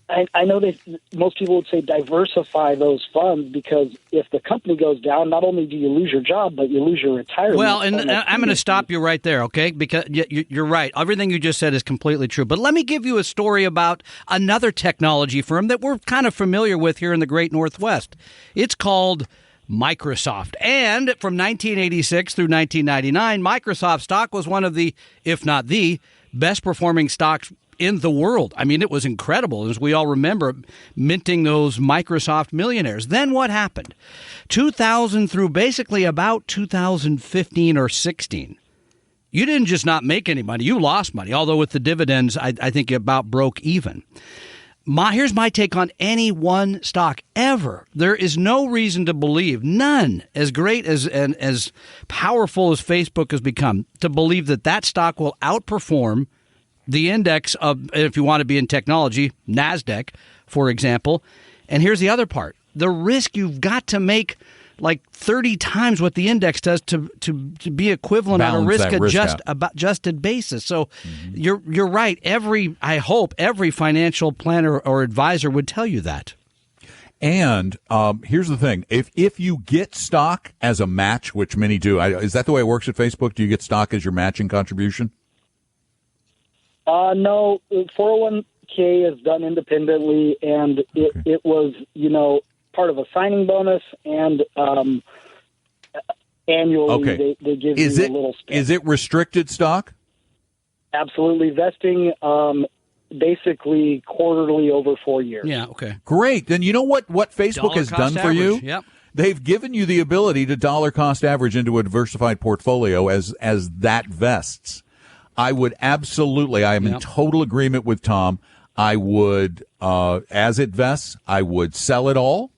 S7: I know that most people would say diversify those funds because if the company goes down, not only do you lose your job, but you lose your retirement.
S4: Well, and I'm going to stop you right there, okay? Because you're right. Everything you just said is completely true. But let me give you a story about another technology firm that we're kind of familiar with here in the Great Northwest. It's called Microsoft. And from 1986 through 1999, Microsoft stock was one of the, if not the, best performing stocks in the world. I mean, it was incredible, as we all remember, minting those Microsoft millionaires. Then what happened? 2000 through basically about 2015 or 16. You didn't just not make any money, you lost money. Although with the dividends, I think you about broke even. Here's my take on any one stock ever. There is no reason to believe, none, as great as and as powerful as Facebook has become, to believe that stock will outperform the index of, if you want to be in technology, NASDAQ, for example. And here's the other part. The risk, you've got to make like 30 times what the index does to be equivalent on a risk-adjusted basis. So you're right. I hope every financial planner or advisor would tell you that.
S2: And here's the thing. If you get stock as a match, which many do, is that the way it works at Facebook? Do you get stock as your matching contribution?
S7: No, 401k is done independently, and it was, part of a signing bonus, and annually they give you a little spin.
S2: Is it restricted stock?
S7: Absolutely. Vesting basically quarterly over 4 years.
S4: Yeah, okay.
S2: Great. Then you know what Facebook
S4: Dollar
S2: has
S4: cost
S2: done for you?
S4: average. Yep.
S2: They've given you the ability to dollar cost average into a diversified portfolio as that vests. I would absolutely, I am in total agreement with Tom. I would, as it vests, I would sell it all,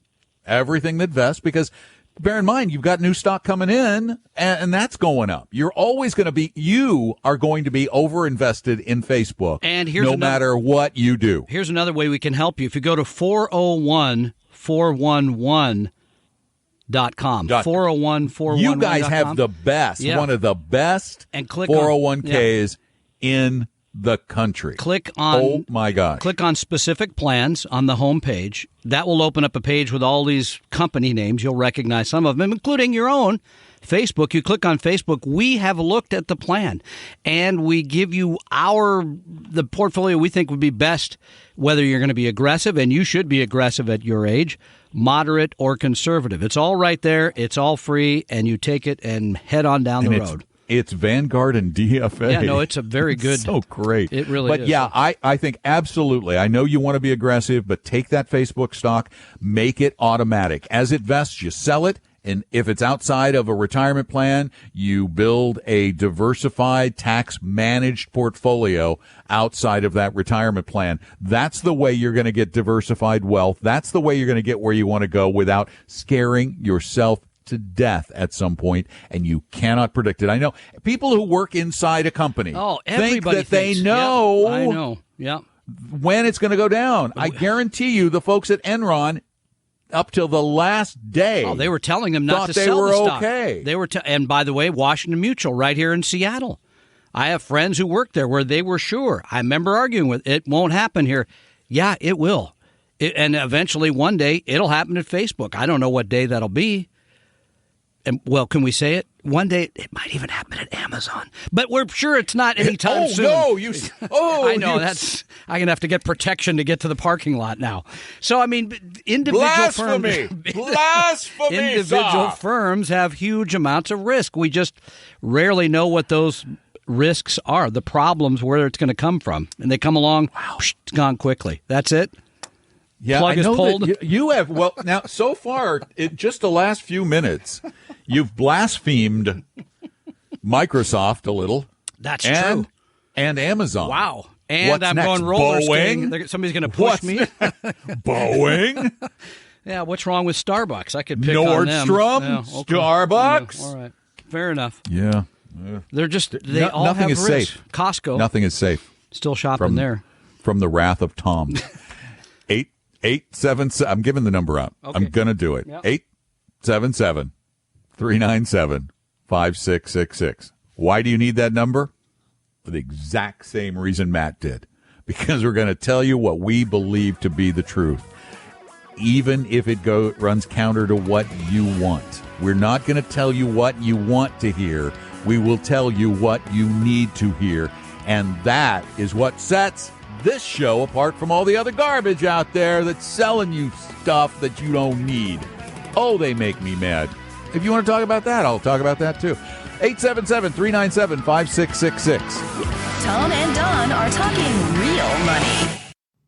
S2: everything that vests, because
S6: bear in mind, you've got new stock coming in, and that's going up. You are going to be overinvested in Facebook,
S4: and
S6: matter what you do.
S4: Here's another way we can help you. If you go to 401-411.com, 401-411.com.
S6: You guys have the best, one of the best
S4: and click
S6: 401ks in the country.
S4: Click on,
S6: oh my gosh.
S4: Click on specific plans on the home page. That will open up a page with all these company names. You'll recognize some of them, including your own. Facebook, you click on Facebook, we have looked at the plan, and we give you the portfolio we think would be best, whether you're going to be aggressive, and you should be aggressive at your age, moderate, or conservative. It's all right there. It's all free, and you take it and head on down the road.
S6: It's Vanguard and DFA.
S4: Yeah, no, it's a very good.
S6: So great.
S4: It really is.
S6: But yeah, I think absolutely. I know you want to be aggressive, but take that Facebook stock, make it automatic. As it vests, you sell it. And if it's outside of a retirement plan, you build a diversified tax-managed portfolio outside of that retirement plan. That's the way you're going to get diversified wealth. That's the way you're going to get where you want to go without scaring yourself to death at some point, and you cannot predict it. I know people who work inside a company think that they know,
S4: I know,
S6: when it's going to go down. I guarantee you the folks at Enron, up till the last day,
S4: they were telling them not to sell the stock.
S6: Okay.
S4: They were, and by the way, Washington Mutual right here in Seattle. I have friends who work there where they were sure. I remember arguing with it won't happen here. Yeah, it will, and eventually one day it'll happen at Facebook. I don't know what day that'll be. And, well, can we say it? One day it might even happen at Amazon, but we're sure it's not anytime soon.
S6: No,
S4: I know I'm gonna have to get protection to get to the parking lot now. So I mean, individual firms have huge amounts of risk. We just rarely know what those risks are, the problems, where it's going to come from, and they come along. Wow, it's gone quickly. That's it.
S6: Yeah,
S4: plug
S6: I know
S4: is pulled.
S6: that you have. Well, now so far, in just the last few minutes, you've blasphemed Microsoft a little.
S4: That's true.
S6: And Amazon.
S4: Wow. And
S6: What's
S4: I'm
S6: next?
S4: going roller
S6: Boeing?
S4: skating. Somebody's going to push me.
S6: Boeing.
S4: Yeah. What's wrong with Starbucks? I could pick on them.
S6: Nordstrom.
S4: Yeah, okay.
S6: Starbucks.
S4: All right. Fair enough.
S6: Yeah.
S4: They're just they all
S6: nothing
S4: have
S6: is
S4: risk.
S6: safe.
S4: Costco.
S6: Nothing is safe.
S4: Still shopping there.
S6: From the wrath of Tom. 877. I'm giving the number out.
S4: Okay.
S6: I'm going to do it.
S4: Yep.
S6: 877-397-5666. Why do you need that number? For the exact same reason Matt did. Because we're going to tell you what we believe to be the truth. Even if it runs counter to what you want. We're not going to tell you what you want to hear. We will tell you what you need to hear. And that is what sets this show apart from all the other garbage out there that's selling you stuff that you don't need. Oh, they make me mad. If you want to talk about that, I'll talk about that too. 877-397-5666.
S3: Tom and Don are talking real money.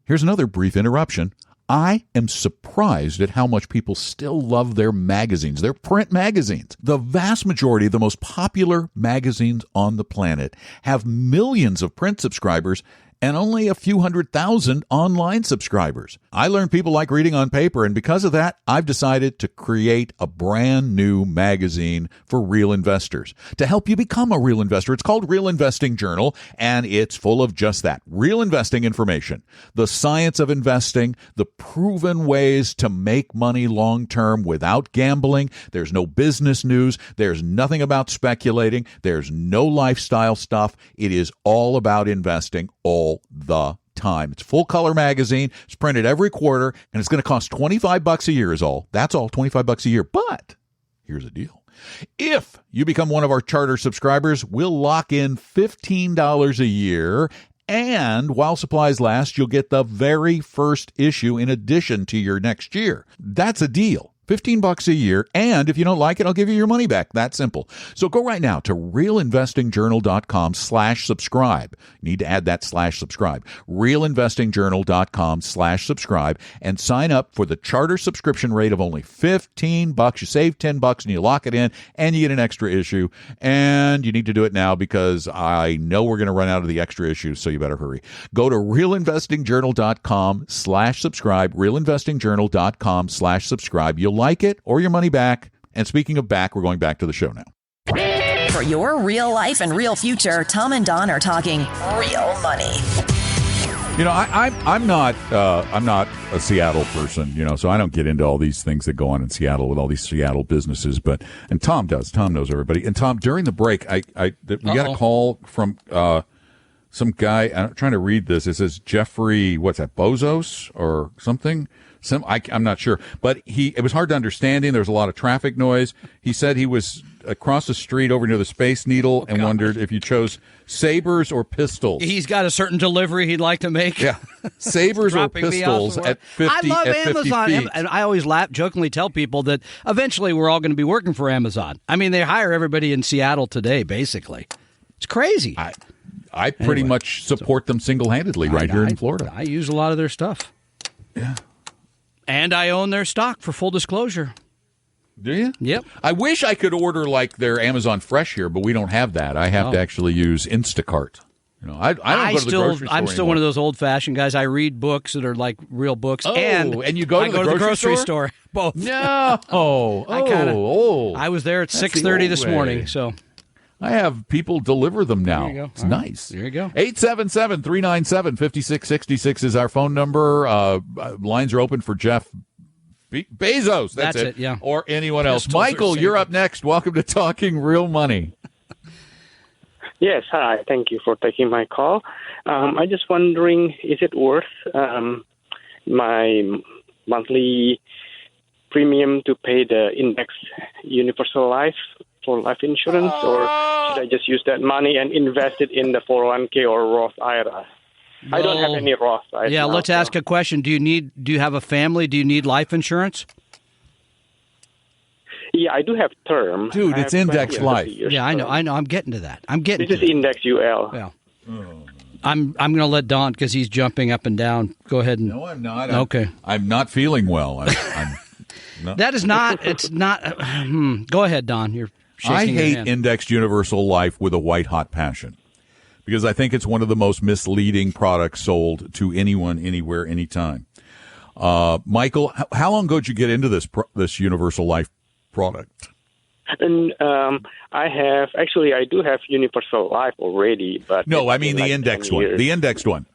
S6: Here's another brief interruption. I am surprised at how much people still love their magazines, their print magazines. The vast majority of the most popular magazines on the planet have millions of print subscribers and only a few 100,000 online subscribers. I learned people like reading on paper, and because of that, I've decided to create a brand new magazine for real investors to help you become a real investor. It's called Real Investing Journal, and it's full of just that, real investing information, the science of investing, the proven ways to make money long-term without gambling. There's no business news. There's nothing about speculating. There's no lifestyle stuff. It is all about investing all the time. It's full color magazine. It's printed every quarter, and it's going to cost $25 a year is all. That's all, $25 a year. But here's the deal. If you become one of our charter subscribers, we'll lock in $15 a year, and while supplies last, you'll get the very first issue in addition to your next year. That's a deal. $15 a year, and if you don't like it, I'll give you your money back. That simple. So go right now to realinvestingjournal.com/subscribe. You need to add that /subscribe. realinvestingjournal.com/subscribe and sign up for the charter subscription rate of only $15. You save $10 and you lock it in, and you get an extra issue. And you need to do it now because I know we're going to run out of the extra issues, so you better hurry. Go to realinvestingjournal.com/subscribe. realinvestingjournal.com/subscribe. You'll like it or your money back. And speaking of back, we're going back to the show now.
S3: For your real life and real future, Tom and Don are talking real money.
S6: You know, I'm not a Seattle person, you know, so I don't get into all these things that go on in Seattle with all these Seattle businesses. And Tom does. Tom knows everybody. And Tom, during the break, we got a call from some guy. I'm trying to read this. It says Jeffrey, what's that, Bezos or something? I'm not sure, but it was hard to understand him. There was a lot of traffic noise. He said he was across the street over near the Space Needle and wondered if you chose sabers or pistols.
S4: He's got a certain delivery he'd like to make.
S6: Yeah, sabers or pistols at 50.
S4: I love
S6: at 50
S4: Amazon,
S6: feet.
S4: and I always jokingly tell people that eventually we're all going to be working for Amazon. I mean, they hire everybody in Seattle today, basically. It's crazy.
S6: I pretty much support them single-handedly right here in Florida.
S4: I use a lot of their stuff.
S6: Yeah.
S4: And I own their stock, for full disclosure.
S6: Do you?
S4: Yep.
S6: I wish I could order like their Amazon Fresh here, but we don't have that. I have to actually use Instacart. You know, I don't go to the grocery store
S4: I'm still
S6: anymore.
S4: one of those old-fashioned guys. I read books that are like real books.
S6: Oh,
S4: and
S6: you go to the grocery
S4: store? Both.
S6: No.
S4: I was there at 6:30 this morning, so.
S6: I have people deliver them now.
S4: There you go.
S6: It's nice.
S4: There you go.
S6: 877-397-5666 is our phone number. Lines are open for Jeff Bezos. That's it.
S4: Yeah.
S6: Or anyone else.
S4: Pistols
S6: Michael, you're up next. Welcome to Talking Real Money.
S8: Yes, hi. Thank you for taking my call. I just wondering, is it worth my monthly premium to pay the Index Universal Life for life insurance, or should I just use that money and invest it in the 401k or Roth IRA? I don't have any Roth IRA.
S4: Yeah, let's ask a question. Do you have a family? Do you need life insurance?
S8: Yeah, I do have term.
S6: Dude, it's Index Life.
S4: Yeah, I know. I'm getting to that.
S8: This is Index UL.
S4: Yeah. I'm going to let Don, because he's jumping up and down. Go ahead and.
S6: No, I'm not.
S4: Okay.
S6: I'm not feeling well. I'm no.
S4: That is not. It's not. Go ahead, Don. You're shaking
S6: I
S4: your
S6: hate
S4: hand.
S6: Indexed Universal Life with a white-hot passion because I think it's one of the most misleading products sold to anyone, anywhere, anytime. Michael, how long ago did you get into this Universal Life product?
S8: And I do have Universal Life already, but
S6: no, I mean the indexed one. The indexed one.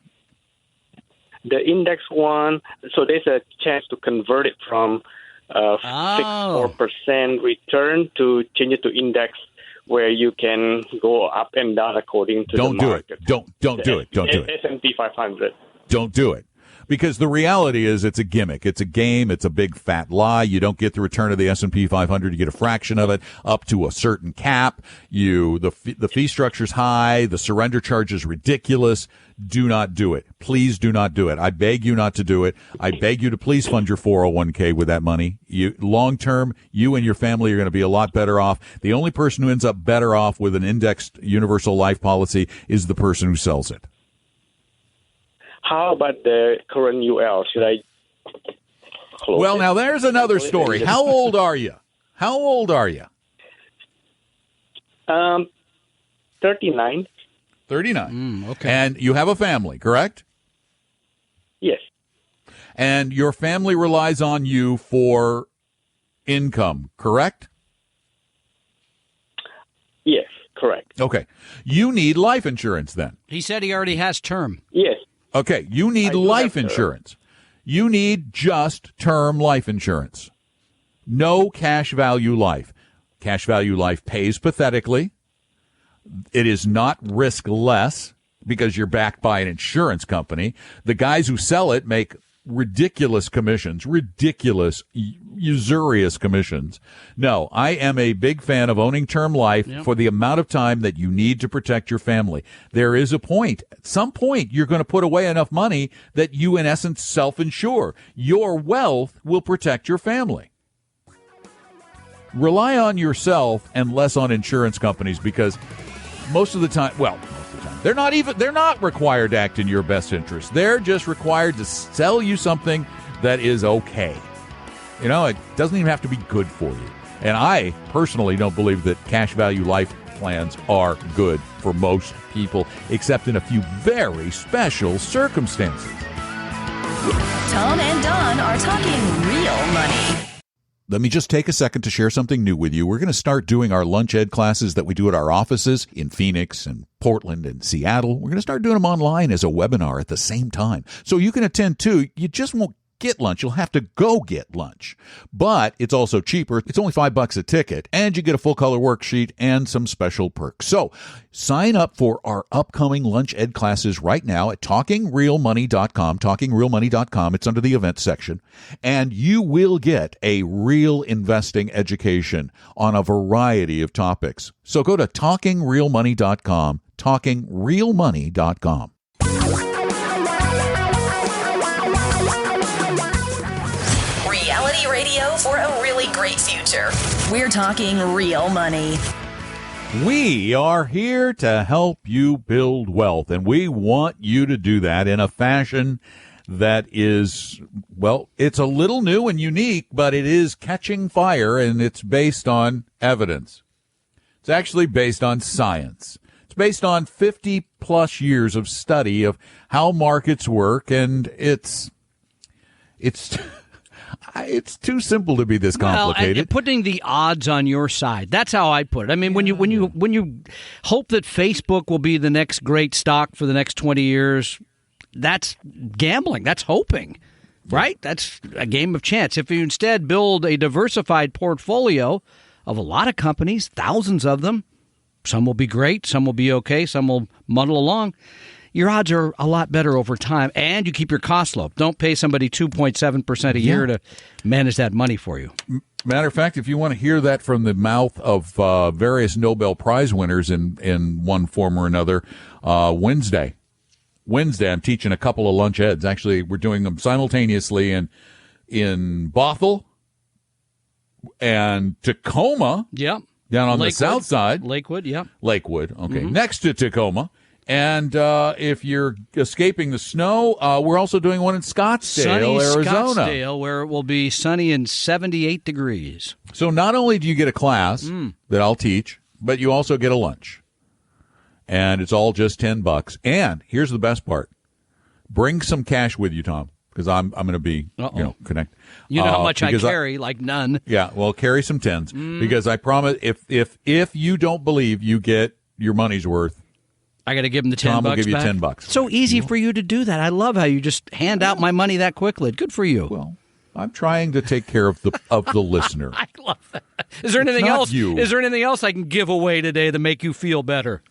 S8: The index one. So there's a chance to convert it from 6-4% return to change it to index, where you can go up and down according to the market.
S6: Don't do it. Don't do it.
S8: S&P 500.
S6: Don't do it. Because the reality is it's a gimmick. It's a game. It's a big fat lie. You don't get the return of the S&P 500. You get a fraction of it up to a certain cap. The fee structure's high. The surrender charge is ridiculous. Do not do it. Please do not do it. I beg you not to do it. I beg you to please fund your 401k with that money. Long term, you and your family are going to be a lot better off. The only person who ends up better off with an indexed universal life policy is the person who sells it.
S8: How about the current UL? Should I close it?
S6: Now there's another story. How old are you?
S8: 39.
S6: 39.
S4: Okay.
S6: And you have a family, correct?
S8: Yes.
S6: And your family relies on you for income, correct?
S8: Yes, correct.
S6: Okay. You need life insurance then.
S4: He said he already has term.
S8: Yes.
S6: Okay. You need life insurance. You need just term life insurance. No cash value life. Cash value life pays pathetically. It is not risk-less because you're backed by an insurance company. The guys who sell it make ridiculous commissions, usurious commissions. No, I am a big fan of owning term life for the amount of time that you need to protect your family. There is a point. At some point, you're going to put away enough money that you, in essence, self-insure. Your wealth will protect your family. Rely on yourself and less on insurance companies because most of the time, they're not required to act in your best interest. They're just required to sell you something that is okay. You know, it doesn't even have to be good for you. And I personally don't believe that cash value life plans are good for most people, except in a few very special circumstances.
S3: Tom and Don are talking real money.
S6: Let me just take a second to share something new with you. We're going to start doing our lunch ed classes that we do at our offices in Phoenix and Portland and Seattle. We're going to start doing them online as a webinar at the same time. So you can attend too. You just won't get lunch. You'll have to go get lunch. But it's also cheaper. It's only $5 a ticket, and you get a full color worksheet and some special perks. So sign up for our upcoming lunch ed classes right now at talkingrealmoney.com, talkingrealmoney.com. It's under the events section, and you will get a real investing education on a variety of topics. So go to talkingrealmoney.com, talkingrealmoney.com.
S3: Reality radio for a really great future. We're talking real money.
S6: We are here to help you build wealth, and we want you to do that in a fashion that is, well, it's a little new and unique, but it is catching fire, and it's based on evidence. It's actually based on science. It's based on 50-plus years of study of how markets work, and it's too simple to be this complicated.
S4: Well, and putting the odds on your side. That's how I put it. I mean, when you hope that Facebook will be the next great stock for the next 20 years, that's gambling. That's hoping, right? That's a game of chance. If you instead build a diversified portfolio of a lot of companies, thousands of them, some will be great, some will be okay, some will muddle along. Your odds are a lot better over time, and you keep your costs low. Don't pay somebody 2.7% a year to manage that money for you.
S6: Matter of fact, if you want to hear that from the mouth of various Nobel Prize winners in one form or another, Wednesday, I'm teaching a couple of lunch eds. Actually, we're doing them simultaneously in Bothell and Tacoma.
S4: Yep.
S6: Down on
S4: Lakewood.
S6: The south side.
S4: Lakewood, yeah.
S6: Lakewood, okay. Next to Tacoma. And if you're escaping the snow, we're also doing one in Scottsdale, Arizona.
S4: Scottsdale, where it will be sunny and 78 degrees.
S6: So not only do you get a class that I'll teach, but you also get a lunch. And it's all just $10. And here's the best part. Bring some cash with you, Tom, because I'm going to be, connect.
S4: You know how much I carry, like none.
S6: Yeah, well, carry some tens because I promise if you don't believe you get your money's worth,
S4: I got to give him the $10
S6: Tom will give you
S4: back.
S6: $10.
S4: So easy for you to do that. I love how you just hand out my money that quickly. Good for you.
S6: Well, I'm trying to take care of the listener.
S4: I love that. Is there anything
S6: not
S4: else?
S6: you.
S4: Is there anything else I can give away today to make you feel better?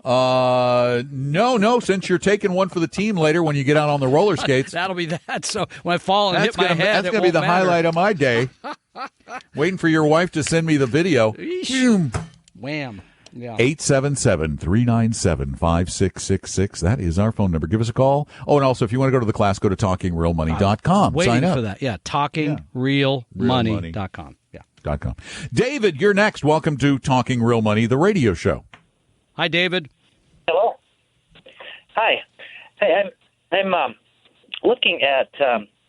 S6: No. Since you're taking one for the team later when you get out on the roller skates,
S4: That'll be that. So when I fall and hit my head,
S6: that's gonna be the highlight of my day. Waiting for your wife to send me the video.
S4: Wham. Yeah.
S6: 877-397-5666. That is our phone number. Give us a call. Oh, and also, if you want to go to the class, go to talkingrealmoney.com.
S4: Waiting
S6: Sign up.
S4: for that. Yeah, talkingrealmoney.com. Yeah.
S6: .com. David, you're next. Welcome to Talking Real Money, the radio show.
S4: Hi, David.
S9: Hello. Hi. Hey, I'm looking at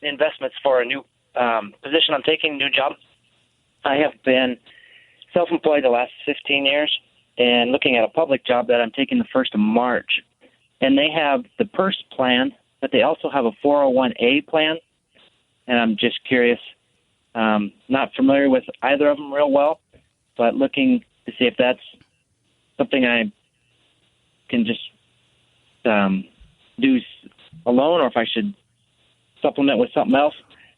S9: investments for a new position I'm taking, new job. I have been self-employed the last 15 years and looking at a public job that I'm taking the 1st of March. And they have the PERS plan, but they also have a 401A plan. And I'm just curious, not familiar with either of them real well, but looking to see if that's something I can just do alone or if I should supplement with something else.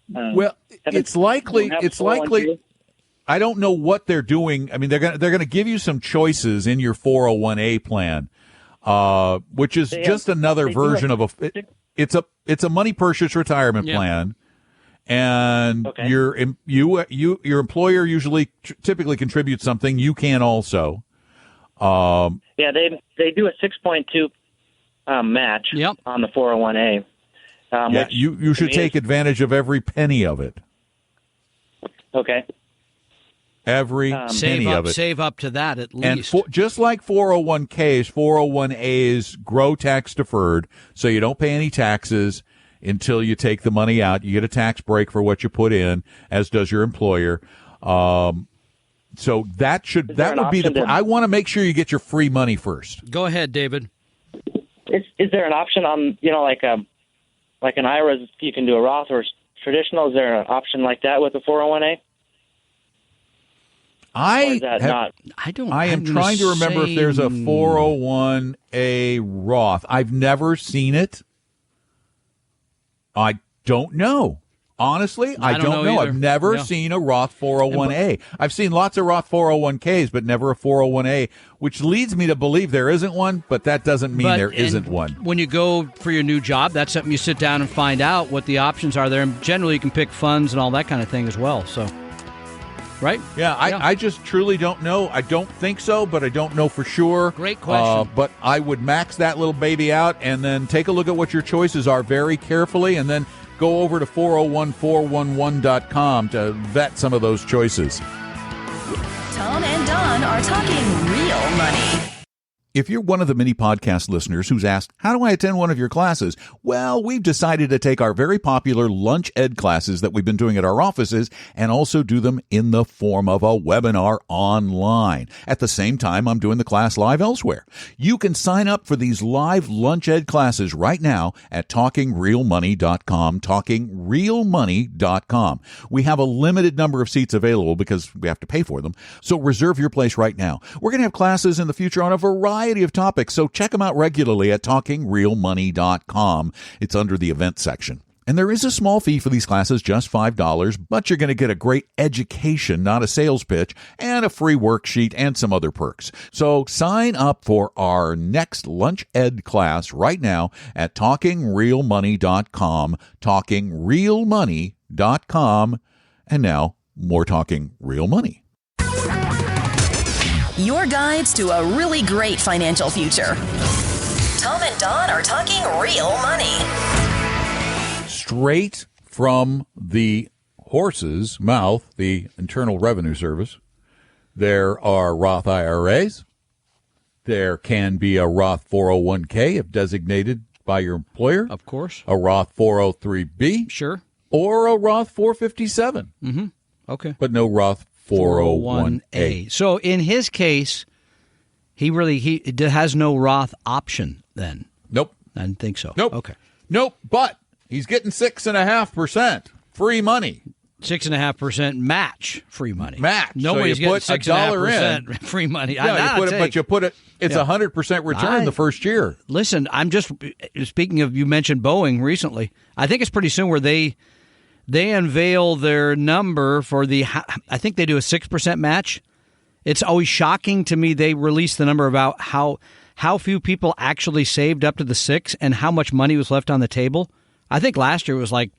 S6: Well, it's likely. I don't know what they're doing. I mean, they're going to give you some choices in your 401A plan, which is just another version of it's a money purchase retirement plan, and your employer usually typically contributes something. You can also.
S9: They do a 6.2 match on the 401A.
S6: Which you should take advantage of every penny of it.
S9: Okay.
S6: Every penny of it.
S4: Save up to that at least.
S6: And just like 401ks, 401as grow tax deferred, so you don't pay any taxes until you take the money out. You get a tax break for what you put in, as does your employer. So that would be I want to make sure you get your free money first.
S4: Go ahead, David.
S9: Is there an option on like an IRA? You can do a Roth or traditional. Is there an option like that with the 401A? Or is that not?
S2: I am trying to remember if there's a 401a Roth. I've never seen it. I don't know. Honestly, I don't know.
S4: Either.
S2: I've never seen a Roth 401a. I've seen lots of Roth 401ks, but never a 401a, which leads me to believe there isn't one, but that doesn't mean there isn't one.
S4: When you go for your new job, that's something you sit down and find out what the options are there. And generally, you can pick funds and all that kind of thing as well. So, right?
S2: Yeah, I just truly don't know. I don't think so, but I don't know for sure.
S4: Great question.
S2: But I would max that little baby out and then take a look at what your choices are very carefully and then go over to 401411.com to vet some of those choices.
S3: Tom and Don are talking real money.
S6: If you're one of the many podcast listeners who's asked, how do I attend one of your classes? Well, we've decided to take our very popular Lunch Ed classes that we've been doing at our offices and also do them in the form of a webinar online. At the same time, I'm doing the class live elsewhere. You can sign up for these live Lunch Ed classes right now at TalkingRealMoney.com, TalkingRealMoney.com. We have a limited number of seats available because we have to pay for them, so reserve your place right now. We're going to have classes in the future on a variety of topics, so check them out regularly at TalkingRealMoney.com. It's under the event section. And there is a small fee for these classes, just $5, but you're going to get a great education, not a sales pitch, and a free worksheet and some other perks. So sign up for our next Lunch Ed class right now at TalkingRealMoney.com, TalkingRealMoney.com. And now, more Talking Real Money.
S3: Your guides to a really great financial future. Tom and Don are talking real money.
S2: Straight from the horse's mouth, the Internal Revenue Service, there are Roth IRAs. There can be a Roth 401k if designated by your employer.
S4: Of course.
S2: A Roth 403b.
S4: Sure.
S2: Or a Roth 457.
S4: Mm-hmm. Okay.
S2: But no Roth 401a.
S4: So in his case, he has no Roth option then.
S2: Nope.
S4: I didn't think so.
S2: Nope.
S4: Okay.
S2: Nope. But he's getting 6.5% free money.
S4: 6.5% match free money.
S2: Match.
S4: Nobody's
S2: so you
S4: getting
S2: put $1
S4: 6.5% free money.
S2: Yeah, but you put it. It's 100% return the first year.
S4: Listen, I'm just speaking of. You mentioned Boeing recently. I think it's pretty soon where they unveil their number for the. I think they do a 6% match. It's always shocking to me they release the number about how few people actually saved up to the 6 and how much money was left on the table. I think last year it was like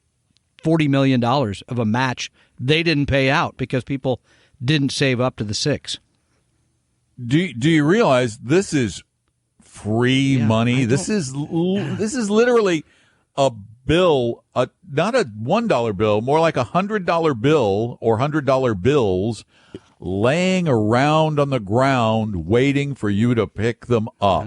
S4: $40 million of a match they didn't pay out because people didn't save up to the 6. Do
S2: you realize this is free money? This is literally a bill, not a $1 bill, more like $100 bill or $100 bills laying around on the ground waiting for you to pick them up.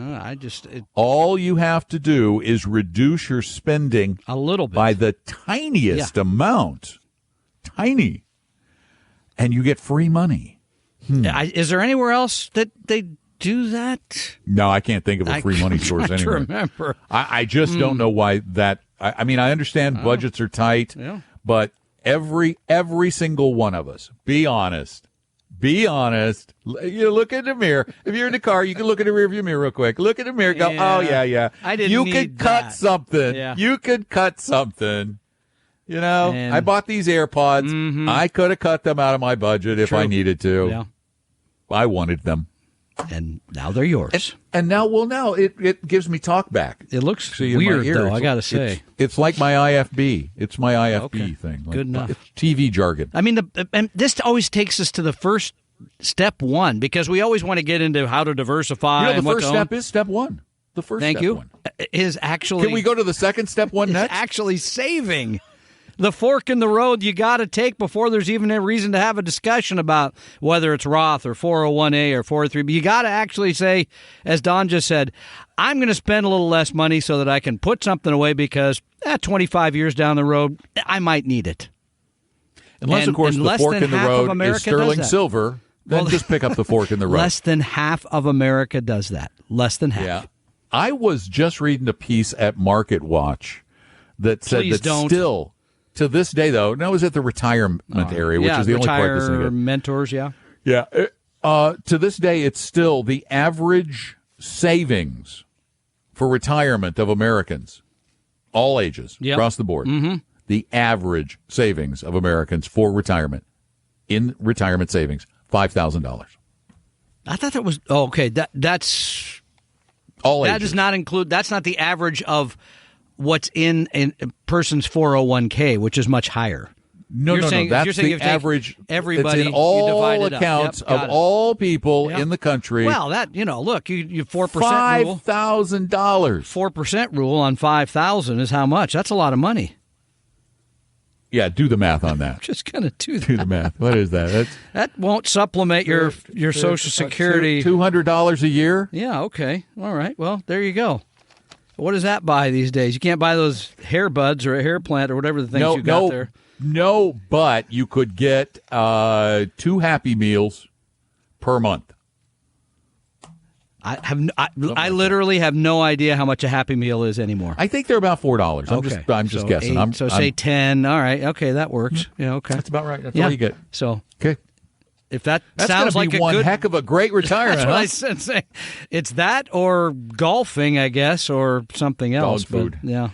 S2: All you have to do is reduce your spending
S4: a little bit
S2: by the tiniest amount. Tiny. And you get free money.
S4: Is there anywhere else that they do that?
S2: No, I can't think of a free money source anywhere.
S4: Remember.
S2: I just don't know why that. I mean, I understand budgets are tight, but every single one of us, be honest. Be honest. You look in the mirror. If you're in the car, you can look in the rearview mirror real quick. Look in the mirror. Go, oh yeah.
S4: I didn't.
S2: You
S4: need
S2: could cut something.
S4: Yeah.
S2: You could cut something. You know, I bought these AirPods. Mm-hmm. I could have cut them out of my budget if I needed to.
S4: Yeah.
S2: I wanted them.
S4: And now they're yours.
S2: And now it gives me talk back.
S4: It looks weird, though, I got to say.
S2: It's like my IFB. It's my IFB thing. Like,
S4: good enough.
S2: It's TV jargon.
S4: I mean, and this always takes us to the first step one, because we always want to get into how to diversify.
S2: The first step is step one. The first
S4: Thank
S2: step
S4: you.
S2: one.
S4: Is actually.
S2: Can we go to the second step one next?
S4: Actually saving. The fork in the road you got to take before there's even a reason to have a discussion about whether it's Roth or 401a or 403. You got to actually say, as Don just said, I'm going to spend a little less money so that I can put something away because 25 years down the road, I might need it.
S2: Unless, of course, the fork in the road is sterling silver, then just pick up the fork in the road.
S4: Less than half of America does that. Less than half.
S2: Yeah. I was just reading a piece at Market Watch that said still, to this day, though, now is at the retirement area, which is the only part that's
S4: Retire mentors,
S2: Yeah. To this day, it's still the average savings for retirement of Americans, all ages, across the board. Mm-hmm. The average savings of Americans for retirement, in retirement savings, $5,000.
S4: I thought that was okay. That's
S2: all ages.
S4: That does not include. That's not the average of what's in a person's 401k, which is much higher.
S2: No. That's the average.
S4: Everybody,
S2: it's in all
S4: you divide it
S2: accounts
S4: up. Yep,
S2: of all people in the country.
S4: Well, that look, you 4% rule.
S2: $5,000.
S4: 4% rule on 5,000 is how much? That's a lot of money.
S2: Yeah, do the math on that.
S4: I'm just gonna do
S2: the math. What is that?
S4: That won't supplement your Social Security.
S2: $200 a year.
S4: Yeah. Okay. All right. Well, there you go. What does that buy these days? You can't buy those hair buds or a hair plant or whatever the things you got there.
S2: No, but you could get 2 Happy Meals per month.
S4: I literally have no idea how much a Happy Meal is anymore.
S2: I think they're about $4. I'm just guessing.
S4: Say 10. All right. Okay, that works. Yeah. Okay.
S2: That's about right. That's all you get.
S4: So
S2: okay.
S4: If that's
S2: sounds like
S4: a
S2: one
S4: good,
S2: heck of a great retirement.
S4: That's what I said. Say. It's that or golfing, I guess, or something else.
S2: Dog food.
S4: Yeah.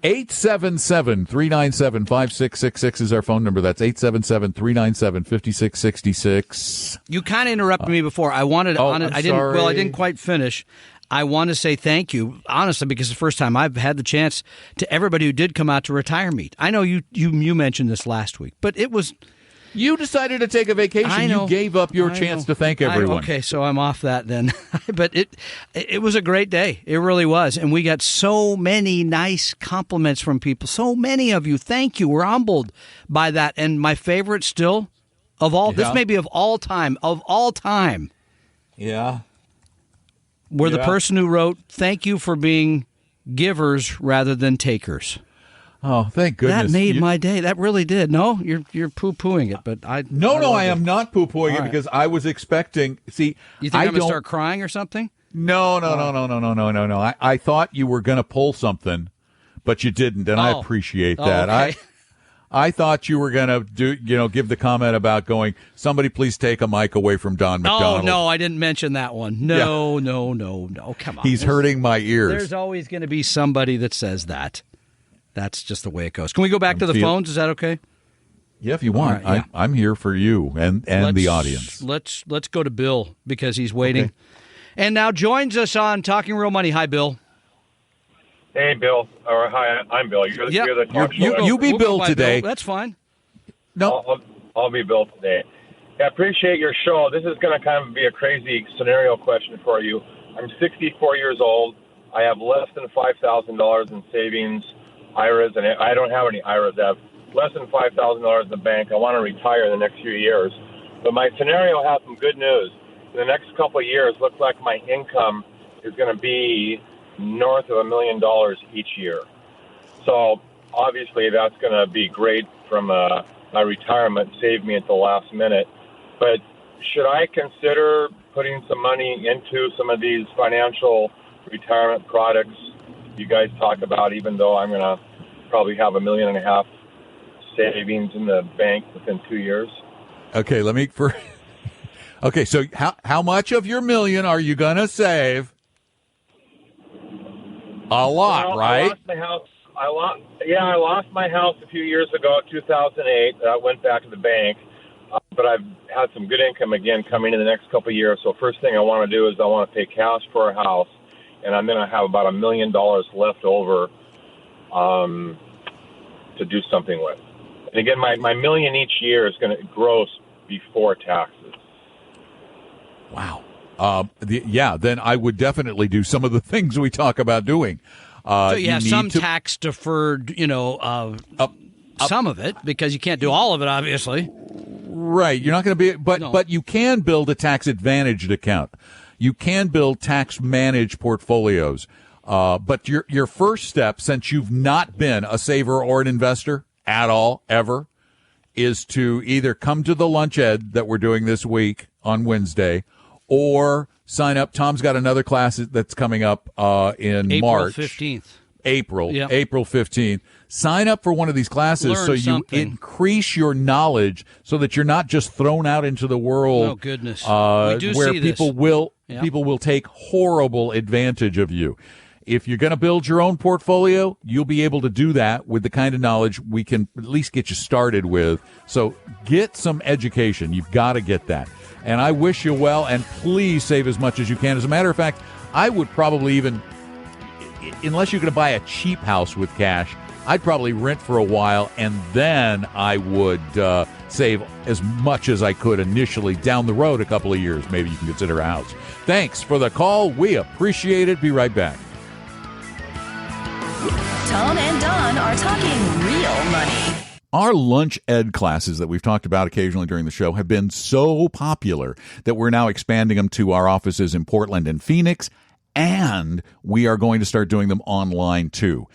S2: 877-397-5666 is our phone number. That's 877-397-5666.
S4: You kind of interrupted me before. I wanted I didn't quite finish. I want to say thank you, honestly, because it's the first time I've had the chance to everybody who did come out to Retire Meet. I know you mentioned this last week, but it was...
S2: You decided to take a vacation.
S4: I know.
S2: You gave up your chance to thank everyone.
S4: Okay, so I'm off that then. But it was a great day. It really was. And we got so many nice compliments from people. So many of you. Thank you. We're humbled by that. And my favorite still this may be of all time.
S2: Yeah.
S4: Were the person who wrote, "Thank you for being givers rather than takers."
S2: Oh, thank goodness.
S4: That made my day. That really did. No, you're poo-pooing it, but I
S2: am not poo-pooing it because I was expecting. See,
S4: you think I'm going to start crying or something?
S2: No. I thought you were going to pull something, but you didn't, and I appreciate that.
S4: Okay.
S2: I thought you were going to give the comment about going, somebody please take a mic away from Don McDonald.
S4: Oh, no, I didn't mention that one. No. Come on.
S2: He's hurting my ears.
S4: There's always going to be somebody that says that. That's just the way it goes. Can we go back to the phones? Is that okay?
S2: Yeah, if you want. Right, I'm here for you and the audience.
S4: Let's go to Bill because he's waiting. Okay. And now joins us on Talking Real Money. Hi, Bill.
S10: Hey, Bill. Or hi, I'm Bill. You're the talk show.
S2: You be Bill today.
S4: Bill. That's fine.
S2: No,
S10: I'll be Bill today. I appreciate your show. This is going to kind of be a crazy scenario question for you. I'm 64 years old. I have less than $5,000 in savings. IRAs, and I don't have any IRAs. I have less than $5,000 in the bank. I want to retire in the next few years. But my scenario has some good news. In the next couple of years, looks like my income is going to be north of $1 million each year. So obviously that's going to be great from my retirement, save me at the last minute. But should I consider putting some money into some of these financial retirement products you guys talk about, even though I'm going to probably have $1.5 million savings in the bank within 2 years?
S2: Okay, Okay, so how much of your $1 million are you going to save? A lot, right?
S10: I lost my house. I lost my house a few years ago, 2008. I went back to the bank, but I've had some good income again coming in the next couple of years. So first thing I want to do is I want to pay cash for a house. And I'm going to have about $1 million left over to do something with. And again, my $1 million each year is going to gross before taxes.
S2: Wow. Then I would definitely do some of the things we talk about doing.
S4: Some tax deferred, some of it, because you can't do all of it, obviously.
S2: Right. You're not going to be, but you can build a tax advantaged account. You can build tax-managed portfolios. But your first step, since you've not been a saver or an investor at all, ever, is to either come to the lunch ed that we're doing this week on Wednesday or sign up. Tom's got another class that's coming up in
S4: April
S2: March.
S4: 15th.
S2: April
S4: Yep.
S2: 15th. Sign up for one of these classes
S4: Learn
S2: so you
S4: something.
S2: increase your knowledge so that you're not just thrown out into the world.
S4: Oh, goodness. We do
S2: where
S4: see this.
S2: people will take horrible advantage of you. If you're going to build your own portfolio, you'll be able to do that with the kind of knowledge we can at least get you started with. So get some education. You've got to get that. And I wish you well, and please save as much as you can. As a matter of fact, I would probably even, unless you're going to buy a cheap house with cash, I'd probably rent for a while, and then I would save as much as I could initially. Down the road a couple of years, maybe you can consider a house. Thanks for the call. We appreciate it. Be right back.
S3: Tom and Don are talking real money.
S6: Our lunch ed classes that we've talked about occasionally during the show have been so popular that we're now expanding them to our offices in Portland and Phoenix, and we are going to start doing them online too.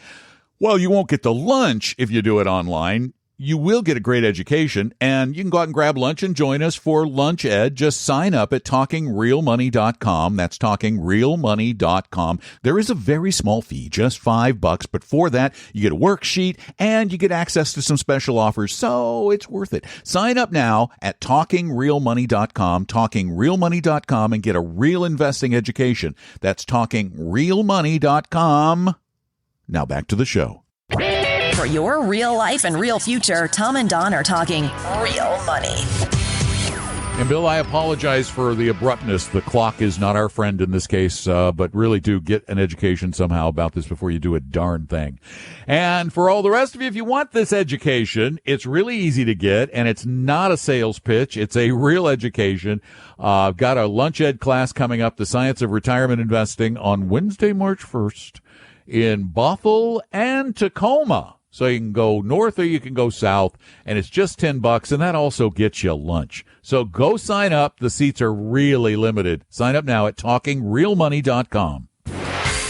S6: Well, you won't get the lunch if you do it online. You will get a great education, and you can go out and grab lunch and join us for Lunch Ed. Just sign up at TalkingRealMoney.com. That's TalkingRealMoney.com. There is a very small fee, just $5, but for that, you get a worksheet and you get access to some special offers, so it's worth it. Sign up now at TalkingRealMoney.com, TalkingRealMoney.com, and get a real investing education. That's TalkingRealMoney.com. Now back to the show.
S3: For your real life and real future, Tom and Don are talking real money.
S2: And Bill, I apologize for the abruptness. The clock is not our friend in this case, but really do get an education somehow about this before you do a darn thing. And for all the rest of you, if you want this education, it's really easy to get, and it's not a sales pitch. It's a real education. I've got a lunch ed class coming up, The Science of Retirement Investing, on Wednesday, March 1st in Bothell and Tacoma. So you can go north or you can go south, and it's just $10, and that also gets you lunch. So go sign up. The seats are really limited. Sign up now at TalkingRealMoney.com.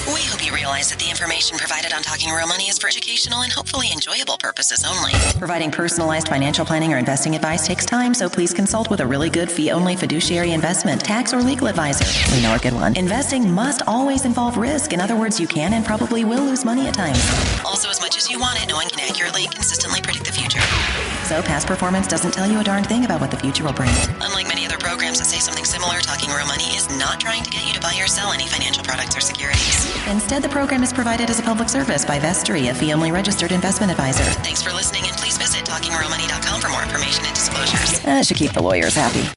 S3: We hope you realize that the information provided on Talking Real Money is for educational and hopefully enjoyable purposes only. Providing personalized financial planning or investing advice takes time, so please consult with a really good fee-only fiduciary investment, tax, or legal advisor. We know a good one. Investing must always involve risk. In other words, you can and probably will lose money at times. Also, as much as you want it, no one can accurately, consistently predict the future. So past performance doesn't tell you a darn thing about what the future will bring. Unlike many other programs that say something similar, Talking Real Money is not trying to get you to buy or sell any financial products or securities. Instead, the program is provided as a public service by Vestry, a fee-only registered investment advisor. Thanks for listening, and please visit TalkingRealMoney.com for more information and disclosures. That should keep the lawyers happy.